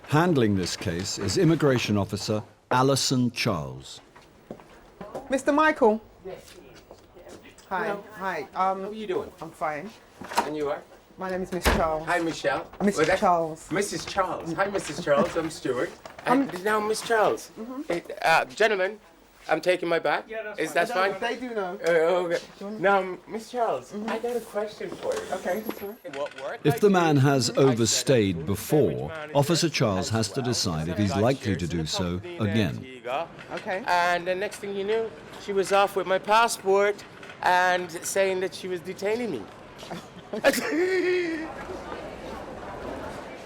Handling this case is immigration officer Alison Charles. Mr. Michael. Hi. Hello. Hi. How are you doing? I'm fine. And you are? My name is Miss Charles. Hi, Michelle. Mr. Charles. Mrs. Charles. Hi, Mrs. Charles. I'm Stuart. Now, Miss Charles. Gentlemen, I'm taking my bag. Is that fine? They do know. Okay. Now, Miss Charles, I got a question for you. Okay. If the man has overstayed before, Officer Charles has to decide if he's likely to do so again. Okay. And the next thing you knew, she was off with my passport and saying that she was detaining me.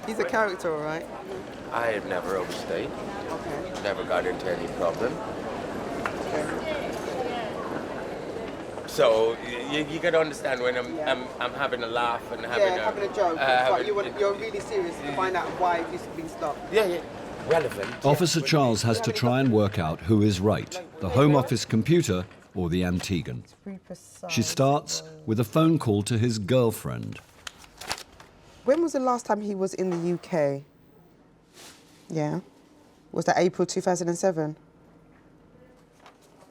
He's a character, all right? I have never overstayed. Okay. Never got into any problem. So you got to understand when I'm having a laugh and having a joke. But you're really serious to find out why you've been stopped. Yeah. Relevant. Officer Charles has to try and work out who is right, the Home Office computer or the Antiguan. She starts with a phone call to his girlfriend. When was the last time he was in the UK? Yeah. Was that April 2007?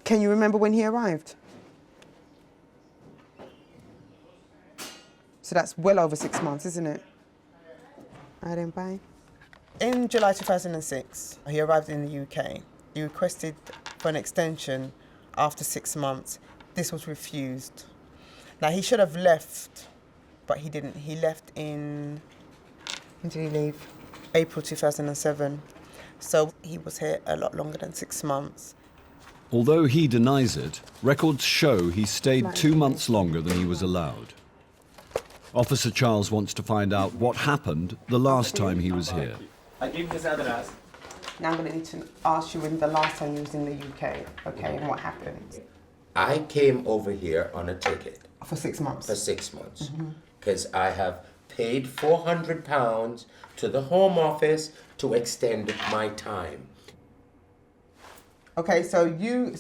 Can you remember when he arrived? So that's well over 6 months, isn't it? I didn't buy. In July 2006, he arrived in the UK. He requested for an extension after 6 months. This was refused. Now, he should have left, but he didn't. He left in, when did he leave? April 2007. So he was here a lot longer than 6 months. Although he denies it, records show he stayed 2 months longer than he was allowed. Officer Charles wants to find out what happened the last time he was here. I give this address. Now I'm going to need to ask you when the last time you was in the UK, okay, and what happened? I came over here on a ticket. For 6 months? For 6 months. Because I have paid £400 to the Home Office to extend my time. Okay, so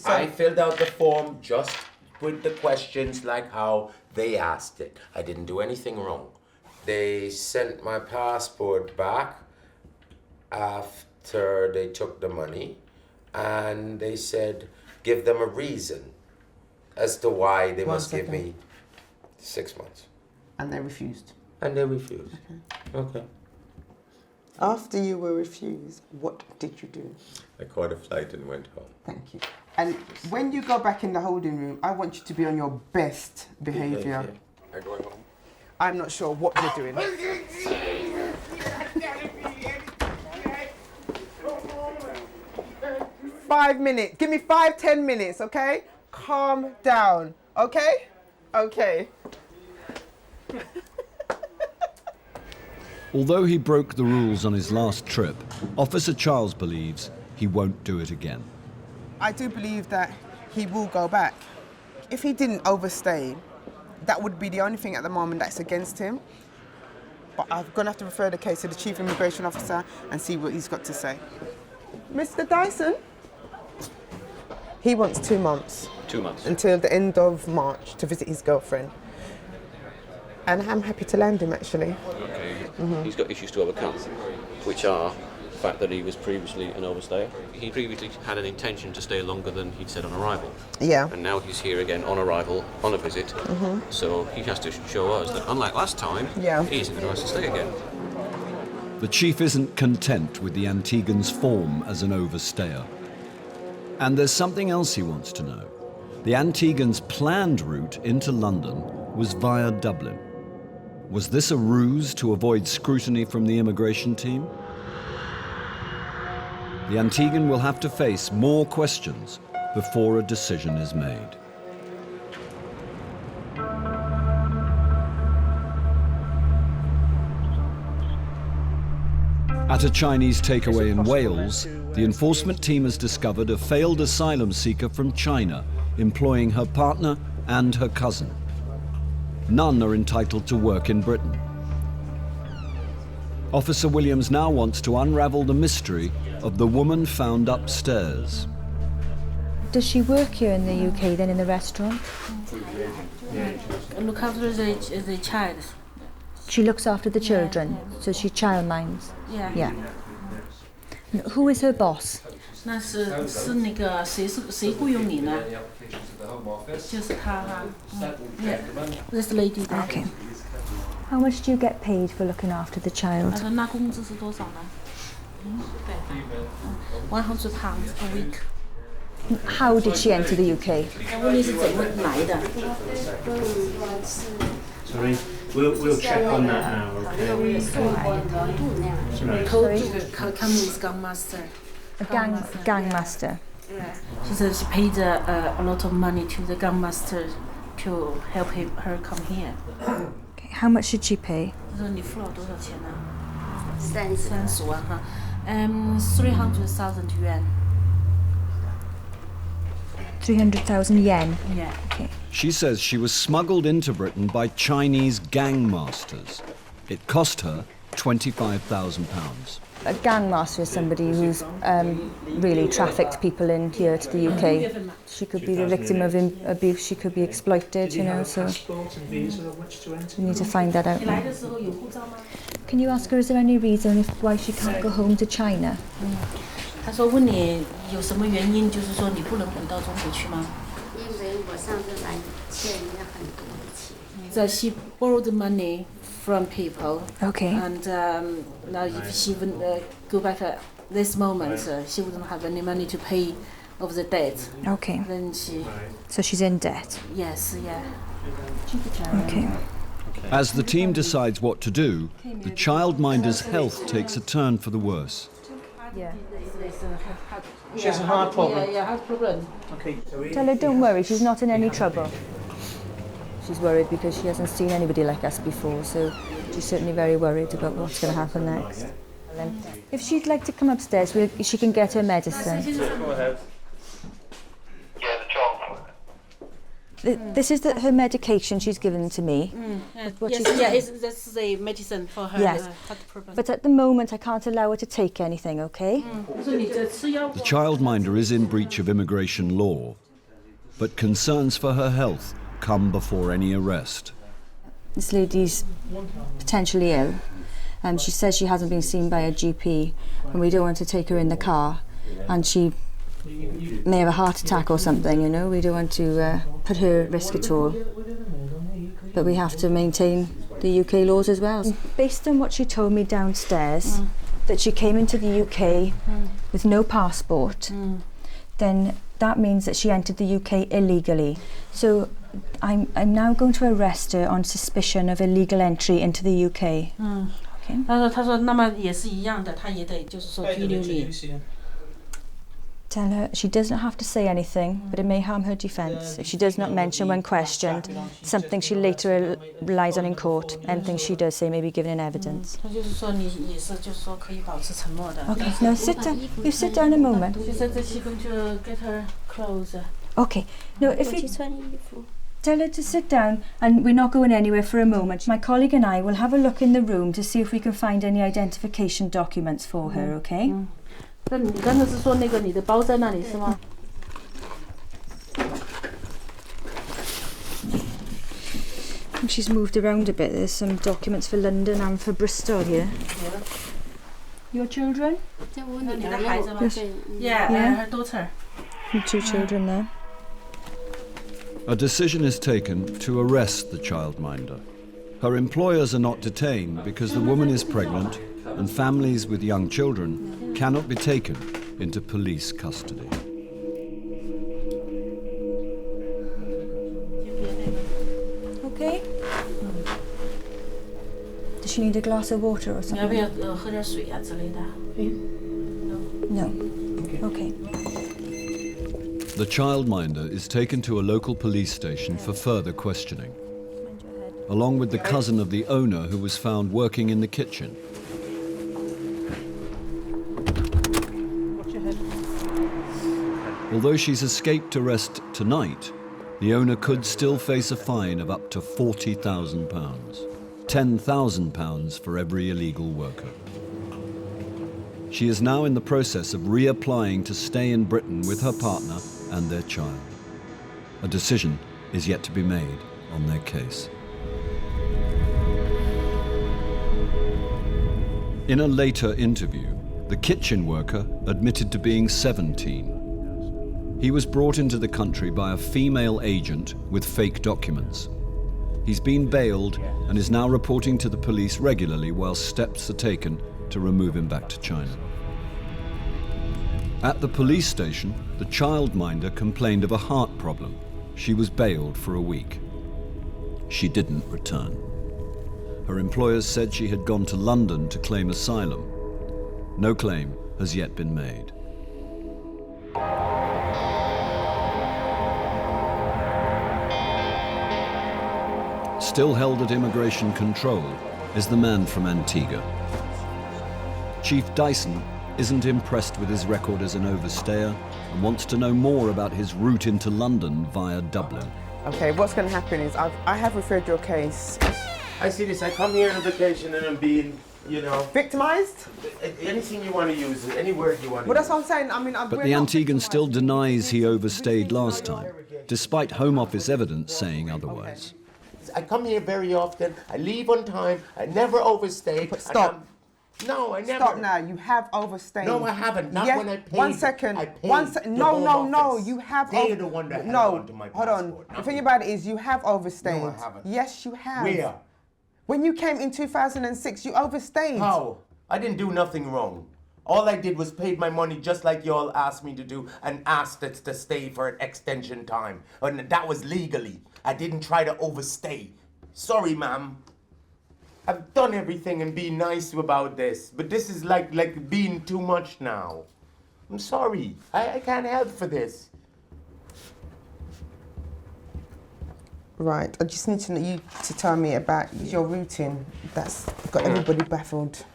I filled out the form just with the questions like how they asked it. I didn't do anything wrong. They sent my passport back after they took the money, and they said give them a reason as to why they must give me 6 months. And they refused? And they refused. Okay. After you were refused, what did you do? I caught a flight and went home. Thank you. And when you go back in the holding room, I want you to be on your best behaviour. I'm going home. I'm not sure what you're doing. 5 minutes. Give me 5-10 minutes, okay? Calm down, okay? Okay. Although he broke the rules on his last trip, Officer Charles believes he won't do it again. I do believe that he will go back. If he didn't overstay, that would be the only thing at the moment that's against him. But I'm going to have to refer the case to the Chief Immigration Officer and see what he's got to say. Mr. Dyson? He wants 2 months. 2 months. Until the end of March to visit his girlfriend. And I'm happy to land him, actually. Okay. He's got issues to overcome, which are the fact that he was previously an overstayer. He previously had an intention to stay longer than he'd said on arrival. Yeah. And now he's here again on arrival, on a visit. So he has to show us that, unlike last time, he isn't going to ask to stay again. The chief isn't content with the Antiguan's form as an overstayer. And there's something else he wants to know. The Antiguan's planned route into London was via Dublin. Was this a ruse to avoid scrutiny from the immigration team? The Antiguan will have to face more questions before a decision is made. At a Chinese takeaway in Wales, the enforcement team has discovered a failed asylum seeker from China, employing her partner and her cousin. None are entitled to work in Britain. Officer Williams now wants to unravel the mystery of the woman found upstairs. Does she work here in the UK then in the restaurant? Look after the child. She looks after the children, so she child minds. Yeah. Yeah. Who is her boss? 那是那个谁雇佣你呢？就是他哈。Yeah, this lady. Okay. How much do you get paid for looking after the child? 他说那工资是多少呢？100 pounds a week. How did she enter the UK? 问题是怎么来的？ Sorry, we'll check on that now. Okay. Come with gang master. A gang master. She said she paid a lot of money to the gang master to help her come here. Okay. How much did she pay? 她说你付了多少钱呢？30万哈，300,000 yuan. 300,000 yen. Yeah. Okay. She says she was smuggled into Britain by Chinese gang masters. It cost her £25,000. A gang master is somebody who's really trafficked people in here to the UK. She could be the victim of abuse, she could be exploited, you know, so we need to find that out now. Can you ask her, is there any reason why she can't go home to China? 他说问你有什么原因，就是说你不能回到中国去吗？因为我上次来欠人家很多的钱。That she borrowed money from people. Okay. And now if she would go back at this moment, she wouldn't have any money to pay of the debt. Okay. Then she. So she's in debt. Yes, yeah. Okay. As the team decides what to do, the childminder's health takes a turn for the worse. Yeah. She has a heart problem. Yeah, heart problem. Okay. Tell her, don't worry, she's not in any trouble. She's worried because she hasn't seen anybody like us before, so she's certainly very worried about what's going to happen next. If she'd like to come upstairs, she can get her medicine. Go ahead. This is her medication she's given to me. That's the medicine for her yes. heart problem. But at the moment, I can't allow her to take anything, okay? The childminder is in breach of immigration law, but concerns for her health come before any arrest. This lady's potentially ill. She says she hasn't been seen by a GP, and we don't want to take her in the car. And she may have a heart attack or something, you know. We don't want to put her at risk at all. But we have to maintain the UK laws as well. Based on what she told me downstairs, that she came into the UK with no passport, then that means that she entered the UK illegally. So I'm now going to arrest her on suspicion of illegal entry into the UK. Okay. 他说那么也是一样的，他也得就是说拘留你。 Tell her she doesn't have to say anything, but it may harm her defence if she does not mention when questioned something she later relies on in court. Anything she does say may be given in evidence. 他就是说你也是就是说可以保持沉默的。 Okay, now sit down. You sit down a moment. She said that she's going to get her clothes. Okay. No, if you tell her to sit down, and we're not going anywhere for a moment. My colleague and I will have a look in the room to see if we can find any identification documents for her. Okay. 那你刚才是说那个你的包在那里是吗？ She's moved around a bit. There's some documents for London and for Bristol here. Your children? Yeah, her daughter. And 2 children there. A decision is taken to arrest the childminder. Her employers are not detained because the woman is pregnant and families with young children cannot be taken into police custody. Okay. Does she need a glass of water or something? 要不要喝点水啊之类的？ No. Okay. The childminder is taken to a local police station for further questioning, along with the cousin of the owner who was found working in the kitchen. Although she's escaped arrest tonight, the owner could still face a fine of up to £40,000, £10,000 for every illegal worker. She is now in the process of reapplying to stay in Britain with her partner and their child. A decision is yet to be made on their case. In a later interview, The kitchen worker admitted to being 17. He was brought into the country by a female agent with fake documents. He's been bailed and is now reporting to the police regularly while steps are taken to remove him back to China. At the police station, the childminder complained of a heart problem. She was bailed for a week. She didn't return. Her employers said she had gone to London to claim asylum. No claim has yet been made. Still held at immigration control is the man from Antigua. Chief Dyson isn't impressed with his record as an overstayer and wants to know more about his route into London via Dublin. Okay, what's going to happen is I have referred your case. I see this. I come here on a vacation and I'm being, victimised? Anything you want to use, any word you want to Well, that's what I'm saying. I mean, But the Antiguan still denies he overstayed last time, despite Home Office evidence saying otherwise. I come here very often. I leave on time. I never overstay. But stop. No, I never. Stop now. You have overstayed. No, I haven't. Not yes, when I paid. 1 second. I paid No. You have. They're the one that held on to my hold passport. on. The thing about it is, you have overstayed. No, I haven't. Yes, you have. Where? When you came in 2006, you overstayed. How? I didn't do nothing wrong. All I did was paid my money just like y'all asked me to do and asked us to stay for an extension time. And that was legally. I didn't try to overstay. Sorry, ma'am. I've done everything and been nice about this, but this is like being too much now. I'm sorry. I can't help for this. Right. I just need to know you to tell me about your routine. That's got everybody baffled.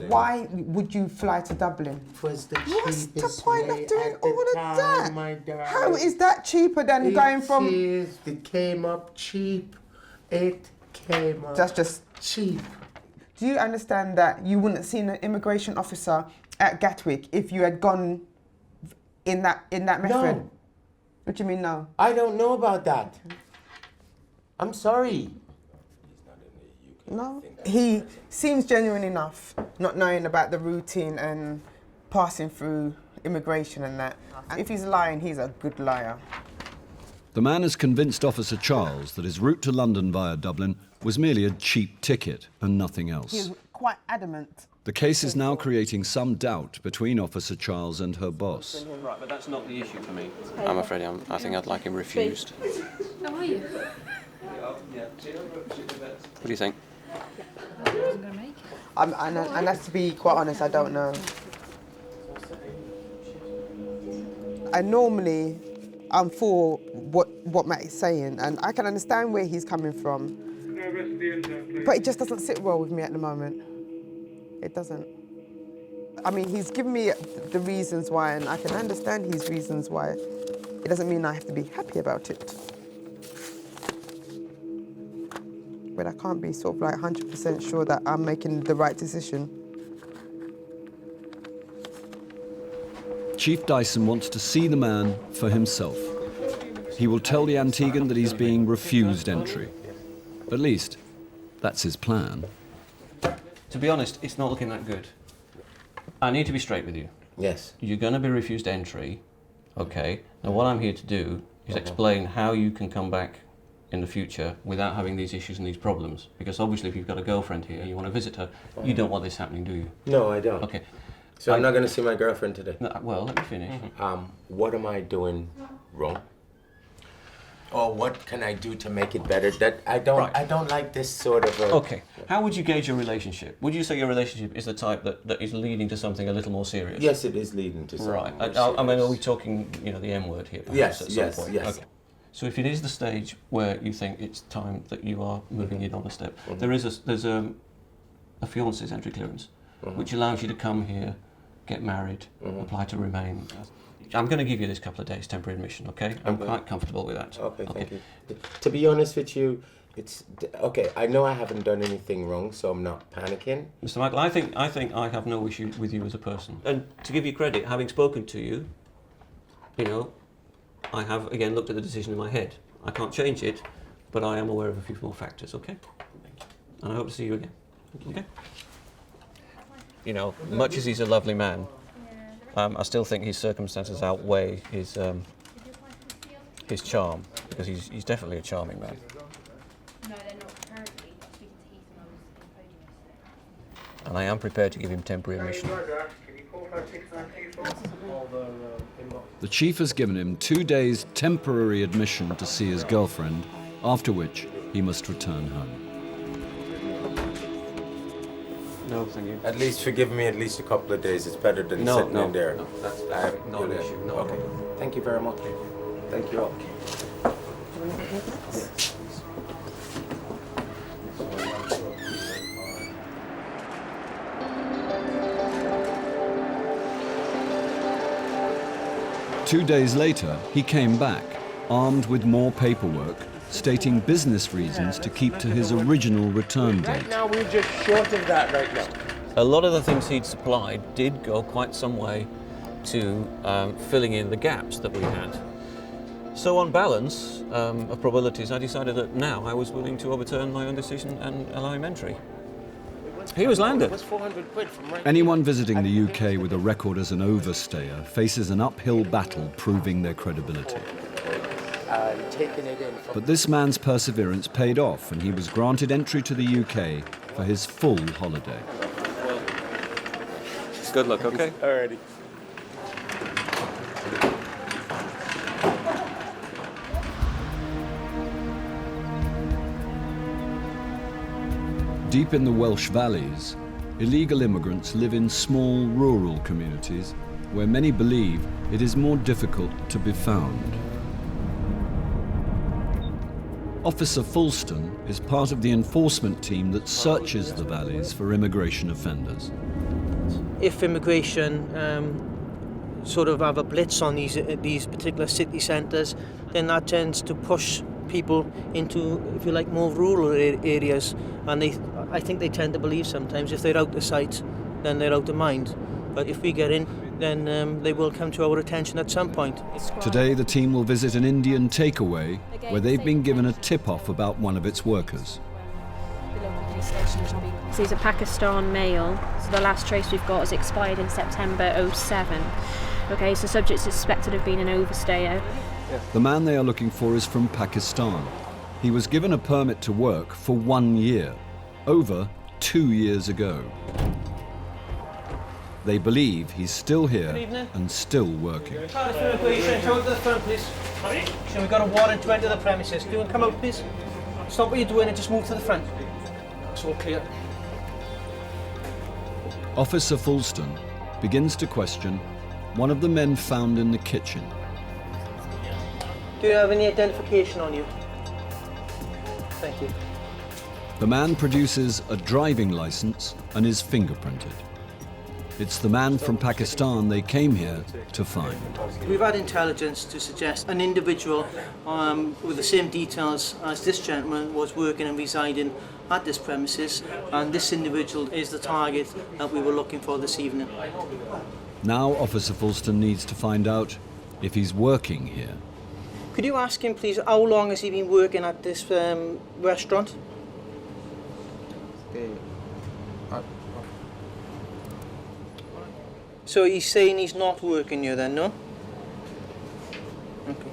Why would you fly to Dublin? Was the What's the cheapest point way of doing at the all of time, that? my darling. How is that cheaper than going from? It came up cheap. It came up. That's just cheap. Do you understand that you wouldn't have seen an immigration officer at Gatwick if you had gone in that method? No. What do you mean no? I don't know about that. I'm sorry. No. He seems genuine enough, not knowing about the routine and passing through immigration and that. If he's lying, he's a good liar. The man has convinced Officer Charles that his route to London via Dublin was merely a cheap ticket and nothing else. He's quite adamant. The case is now creating some doubt between Officer Charles and her boss. Right, but that's not the issue for me. I'm afraid I think I'd like him refused. How are you? What do you think? And that's to be quite honest, I don't know. I'm for what Matt is saying, and I can understand where he's coming from. But it just doesn't sit well with me at the moment. It doesn't. I mean, he's given me the reasons why, and I can understand his reasons why. It doesn't mean I have to be happy about it. But I can't be sort of like 100% sure that I'm making the right decision. Chief Dyson wants to see the man for himself. He will tell the Antiguan that he's being refused entry. At least, that's his plan. To be honest, it's not looking that good. I need to be straight with you. Yes. You're going to be refused entry, okay? Now what I'm here to do is explain how you can come back in the future without having these issues and these problems. Because obviously if you've got a girlfriend here, you want to visit her, you don't want this happening, do you? No, I don't. Okay. So I'm not going to see my girlfriend today? No, well, let me finish. What am I doing wrong? Or what can I do to make it better? That I don't like this sort of a... Okay. How would you gauge your relationship? Would you say your relationship is the type that is leading to something a little more serious? Yes, it is leading to something right. more serious. I mean, are we talking, the M word here? Perhaps, at some point? Yes. Okay. So if it is the stage where you think it's time that you are moving in on a step, there's a fiancé's entry clearance, which allows you to come here, get married, apply to remain. I'm going to give you this couple of days temporary admission, okay? I'm quite comfortable with that. Okay, thank you. To be honest with you, it's okay. I know I haven't done anything wrong, so I'm not panicking. Mr. Michael, I think I have no issue with you as a person. And to give you credit, having spoken to you, I have again looked at the decision in my head. I can't change it, but I am aware of a few more factors, okay? And I hope to see you again. Okay? you know, much as he's a lovely man, I still think his circumstances outweigh his charm, because he's definitely a charming man. And I am prepared to give him temporary admission. The chief has given him 2 days temporary admission to see his girlfriend, after which he must return home. No, thank you. At least forgive me at least a couple of days. It's better than sitting in there. No, that's not an issue. No. Okay. Thank you very much. Thank you all. Two days later, he came back, armed with more paperwork, stating business reasons to keep to his original return date. Right now, we're just short of that right now. A lot of the things he'd supplied did go quite some way to filling in the gaps that we had. So on balance of probabilities, I decided that now I was willing to overturn my own decision and allow him entry. He was landed. Anyone visiting the UK with a record as an overstayer faces an uphill battle proving their credibility. But this man's perseverance paid off, and he was granted entry to the UK for his full holiday. Good luck, okay? Alrighty. Deep in the Welsh valleys, illegal immigrants live in small rural communities where many believe it is more difficult to be found. Officer Fulston is part of the enforcement team that searches the valleys for immigration offenders. If immigration sort of have a blitz on these particular city centres, then that tends to push people into, if you like, more rural areas, and I think they tend to believe sometimes if they're out of sight, then they're out of mind. But if we get in, then they will come to our attention at some point. Today the team will visit an Indian takeaway where they've been given a tip-off about one of its workers. So he's a Pakistan male, so the last trace we've got is expired in September 07. Okay, so subject is suspected of being an overstayer. The man they are looking for is from Pakistan. He was given a permit to work for 1 year, over 2 years ago. They believe he's still here and still working. Come to the front, please. Sorry? So we've got a warrant to enter the premises. Do you want to come out, please? Stop what you're doing and just move to the front. It's all clear. Officer Fulston begins to question one of the men found in the kitchen. Do you have any identification on you? Thank you. The man produces a driving license and is fingerprinted. It's the man from Pakistan they came here to find. We've had intelligence to suggest an individual with the same details as this gentleman was working and residing at this premises, and this individual is the target that we were looking for this evening. Now Officer Fulston needs to find out if he's working here. Could you ask him, please, how long has he been working at this restaurant? So he's saying he's not working here then, no? Okay.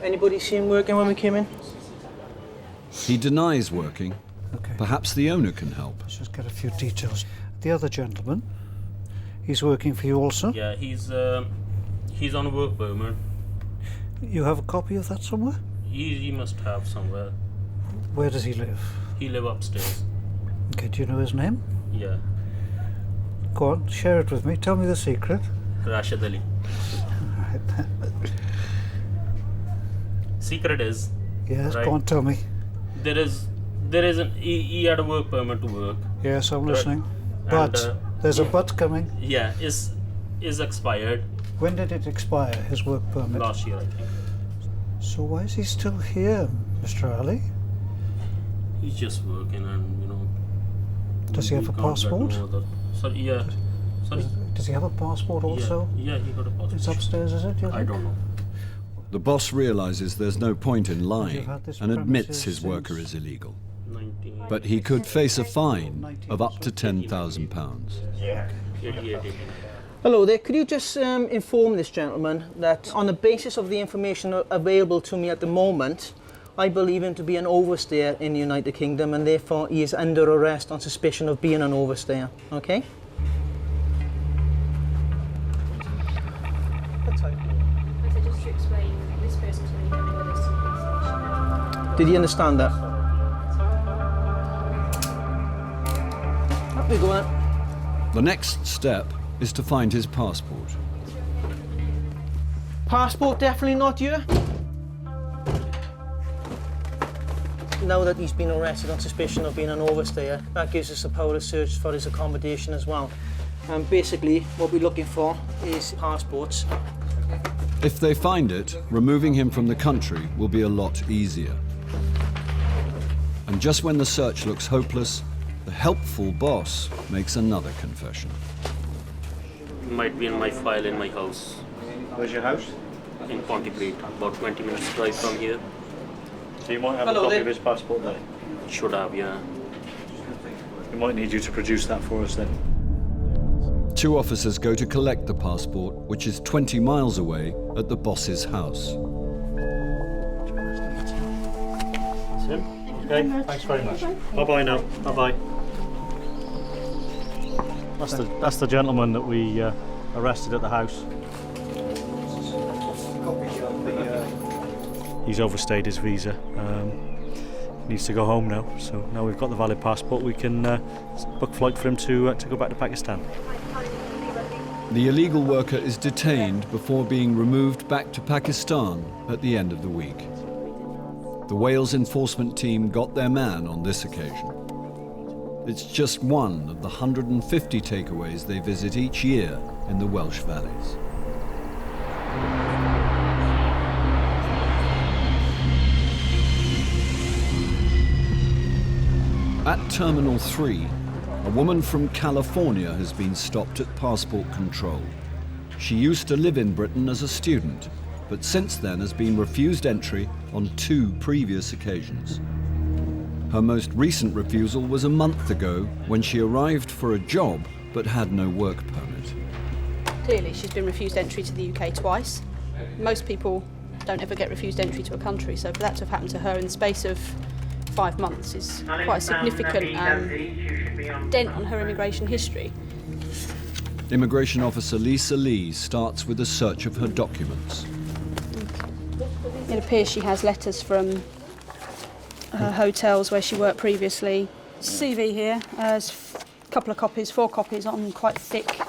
Anybody see him working when we came in? He denies working. Okay. Perhaps the owner can help. Let's just get a few details. The other gentleman, he's working for you also? Yeah, he's on a work permit. You have a copy of that somewhere? He must have somewhere. Where does he live? He live upstairs. Okay, do you know his name? Yeah. Go on, share it with me. Tell me the secret. Rashid Ali. Secret is. Yes, right, go on, tell me. There isn't. He had a work permit to work. Yes, I'm right? listening. But there's a but coming. Yeah, is expired. When did it expire, his work permit? Last year, I think. So why is he still here, Mr. Ali? He's just working, and Does he have a passport? Sorry, yeah. Sorry. Does he have a passport also? Yeah, he got a passport. It's upstairs, is it? I don't know. The boss realizes there's no point in lying had this and admits premises his since- worker is illegal. But he could face a fine of up to £10,000. Hello there, could you just inform this gentleman that on the basis of the information available to me at the moment, I believe him to be an overstayer in the United Kingdom and therefore he is under arrest on suspicion of being an overstayer, okay? Just to explain, this person's going to be coming with us to the police station. Did he understand that? Up we go then. The next step is to find his passport. Passport definitely not you? Now that he's been arrested on suspicion of being an overstayer, that gives us the power to search for his accommodation as well. And basically, what we're looking for is passports. If they find it, removing him from the country will be a lot easier. And just when the search looks hopeless, the helpful boss makes another confession. Might be in my file in my house. Where's your house? In Pontypridd, about 20 minutes drive from here. So you might have Hello a copy there. of his passport there? Should have, yeah. We might need you to produce that for us then. Two officers go to collect the passport, which is 20 miles away at the boss's house. That's him. Okay, thanks very much. Bye-bye now. Bye-bye. That's the gentleman that we arrested at the house. He's overstayed his visa. Needs to go home now. So now we've got the valid passport, we can book flight for him to go back to Pakistan. The illegal worker is detained before being removed back to Pakistan at the end of the week. The Wales enforcement team got their man on this occasion. It's just one of the 150 takeaways they visit each year in the Welsh valleys. At Terminal 3, a woman from California has been stopped at passport control. She used to live in Britain as a student, but since then has been refused entry on 2 previous occasions. Her most recent refusal was a month ago when she arrived for a job but had no work permit. Clearly, she's been refused entry to the UK twice. Most people don't ever get refused entry to a country, so for that to have happened to her in the space of 5 months is quite a significant dent on her immigration history. Immigration officer Lisa Lee starts with a search of her documents. It appears she has letters from her hotels where she worked previously. CV here, there's a couple of copies, 4 copies on quite thick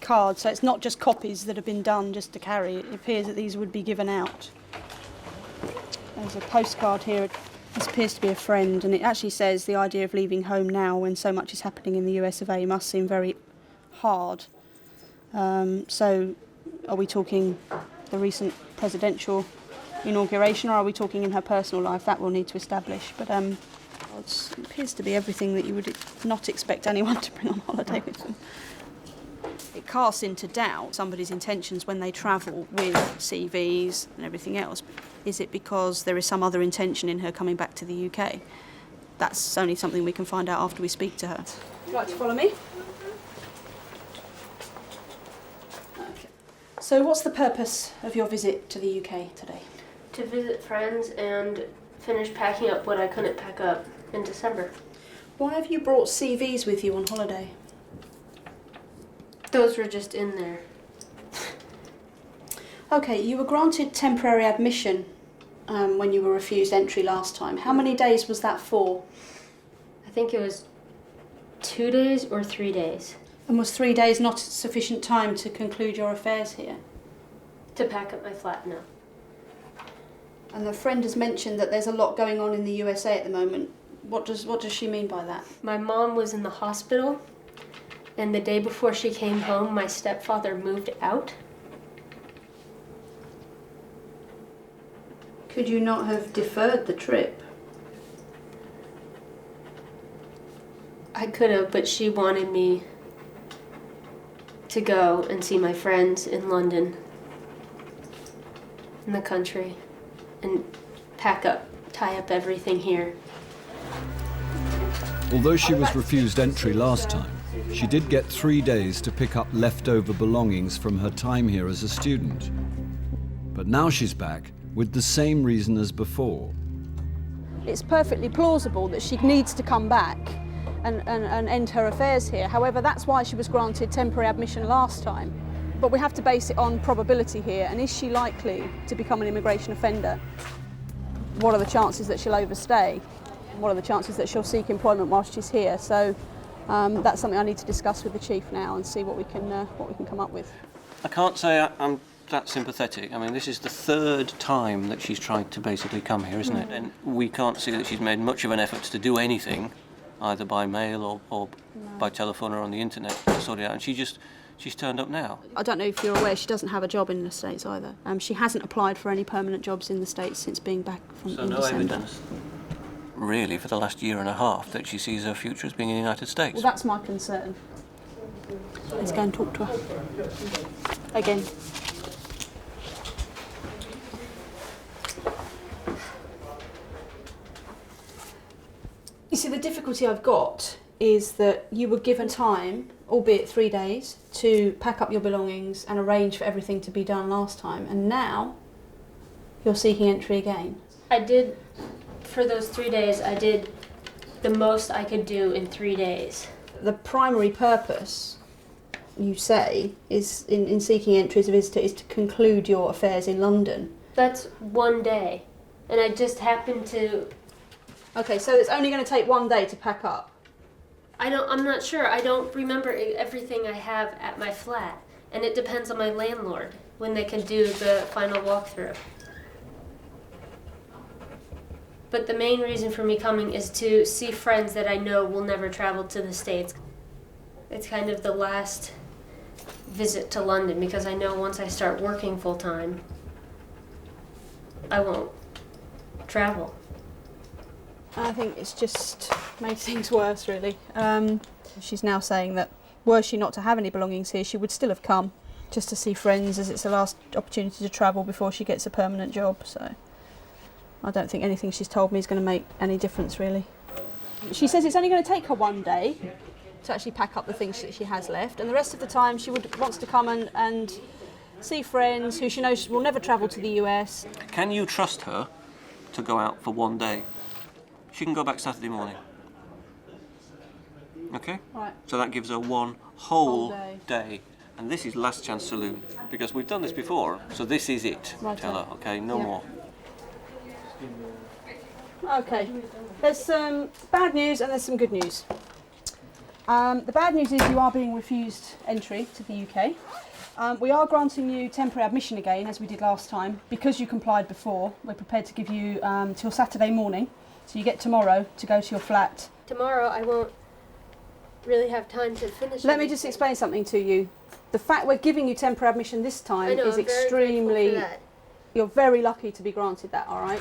cards, so it's not just copies that have been done just to carry. It appears that these would be given out. There's a postcard here. This appears to be a friend, and it actually says the idea of leaving home now when so much is happening in the U.S.A. must seem very hard. So are we talking the recent presidential inauguration, or are we talking in her personal life? That we'll need to establish. But it appears to be everything that you would not expect anyone to bring on holiday with them. It casts into doubt somebody's intentions when they travel with CVs and everything else. Is it because there is some other intention in her coming back to the UK? That's only something we can find out after we speak to her. Would you like to follow me? Okay. So what's the purpose of your visit to the UK today? To visit friends and finish packing up what I couldn't pack up in December. Why have you brought CVs with you on holiday? Those were just in there. Okay, you were granted temporary admission when you were refused entry last time. How many days was that for? I think it was 2 days or 3 days. And was 3 days not sufficient time to conclude your affairs here? To pack up my flat, no. And the friend has mentioned that there's a lot going on in the USA at the moment. What does she mean by that? My mom was in the hospital, and the day before she came home, my stepfather moved out. Could you not have deferred the trip? I could have, but she wanted me to go and see my friends in London, in the country, and pack up, tie up everything here. Although she was refused entry last time, she did get 3 days to pick up leftover belongings from her time here as a student. But now she's back with the same reason as before. It's perfectly plausible that she needs to come back and end her affairs here. However, that's why she was granted temporary admission last time. But we have to base it on probability here, and is she likely to become an immigration offender? What are the chances that she'll overstay? What are the chances that she'll seek employment whilst she's here? So that's something I need to discuss with the chief now and see what we can come up with. I can't say I'm that sympathetic. I mean, this is the third time that she's tried to basically come here, isn't it? And we can't see that she's made much of an effort to do anything, either by mail or by telephone or on the internet to sort it out. And she's turned up now. I don't know if you're aware, she doesn't have a job in the States either. She hasn't applied for any permanent jobs in the States since being back from So no December. evidence, really, for the last year and a half that she sees her future as being in the United States. Well, that's my concern. Let's go and talk to her. Again. You see, the difficulty I've got is that you were given time, albeit 3 days, to pack up your belongings and arrange for everything to be done last time, and now you're seeking entry again. I did, for those 3 days, I did the most I could do in 3 days. The primary purpose, you say, is in seeking entry as a visitor is to conclude your affairs in London. That's 1 day, and I just happened to... Okay, so it's only going to take 1 day to pack up? I'm not sure. I don't remember everything I have at my flat, and it depends on my landlord when they can do the final walkthrough. But the main reason for me coming is to see friends that I know will never travel to the States. It's kind of the last visit to London, because I know once I start working full-time, I won't travel. I think it's just made things worse, really. She's now saying that were she not to have any belongings here, she would still have come just to see friends, as it's the last opportunity to travel before she gets a permanent job. So I don't think anything she's told me is going to make any difference, really. She says it's only going to take her 1 day to actually pack up the things that she has left, and the rest of the time she wants to come and see friends who she knows will never travel to the US. Can you trust her to go out for 1 day? She can go back Saturday morning. Okay? Right. So that gives her one whole day. day. And this is last chance saloon, because we've done this before, so this is it. Right. Tell her, okay? No more. Okay, there's some bad news and there's some good news. The bad news is you are being refused entry to the UK. We are granting you temporary admission again, as we did last time. Because you complied before, we're prepared to give you till Saturday morning. So you get tomorrow to go to your flat. Tomorrow I won't really have time to finish. Let me just explain something to you. The fact we're giving you temporary admission this time is extremely... You're very lucky to be granted that, all right?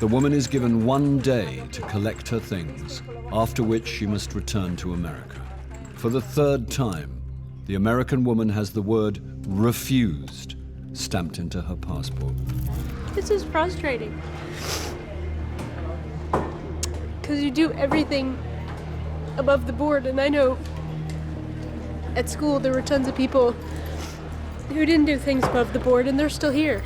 The woman is given 1 day to collect her things, after which she must return to America. For the third time, the American woman has the word refused stamped into her passport. This is frustrating. Because you do everything above the board, and I know at school there were tons of people who didn't do things above the board, and they're still here.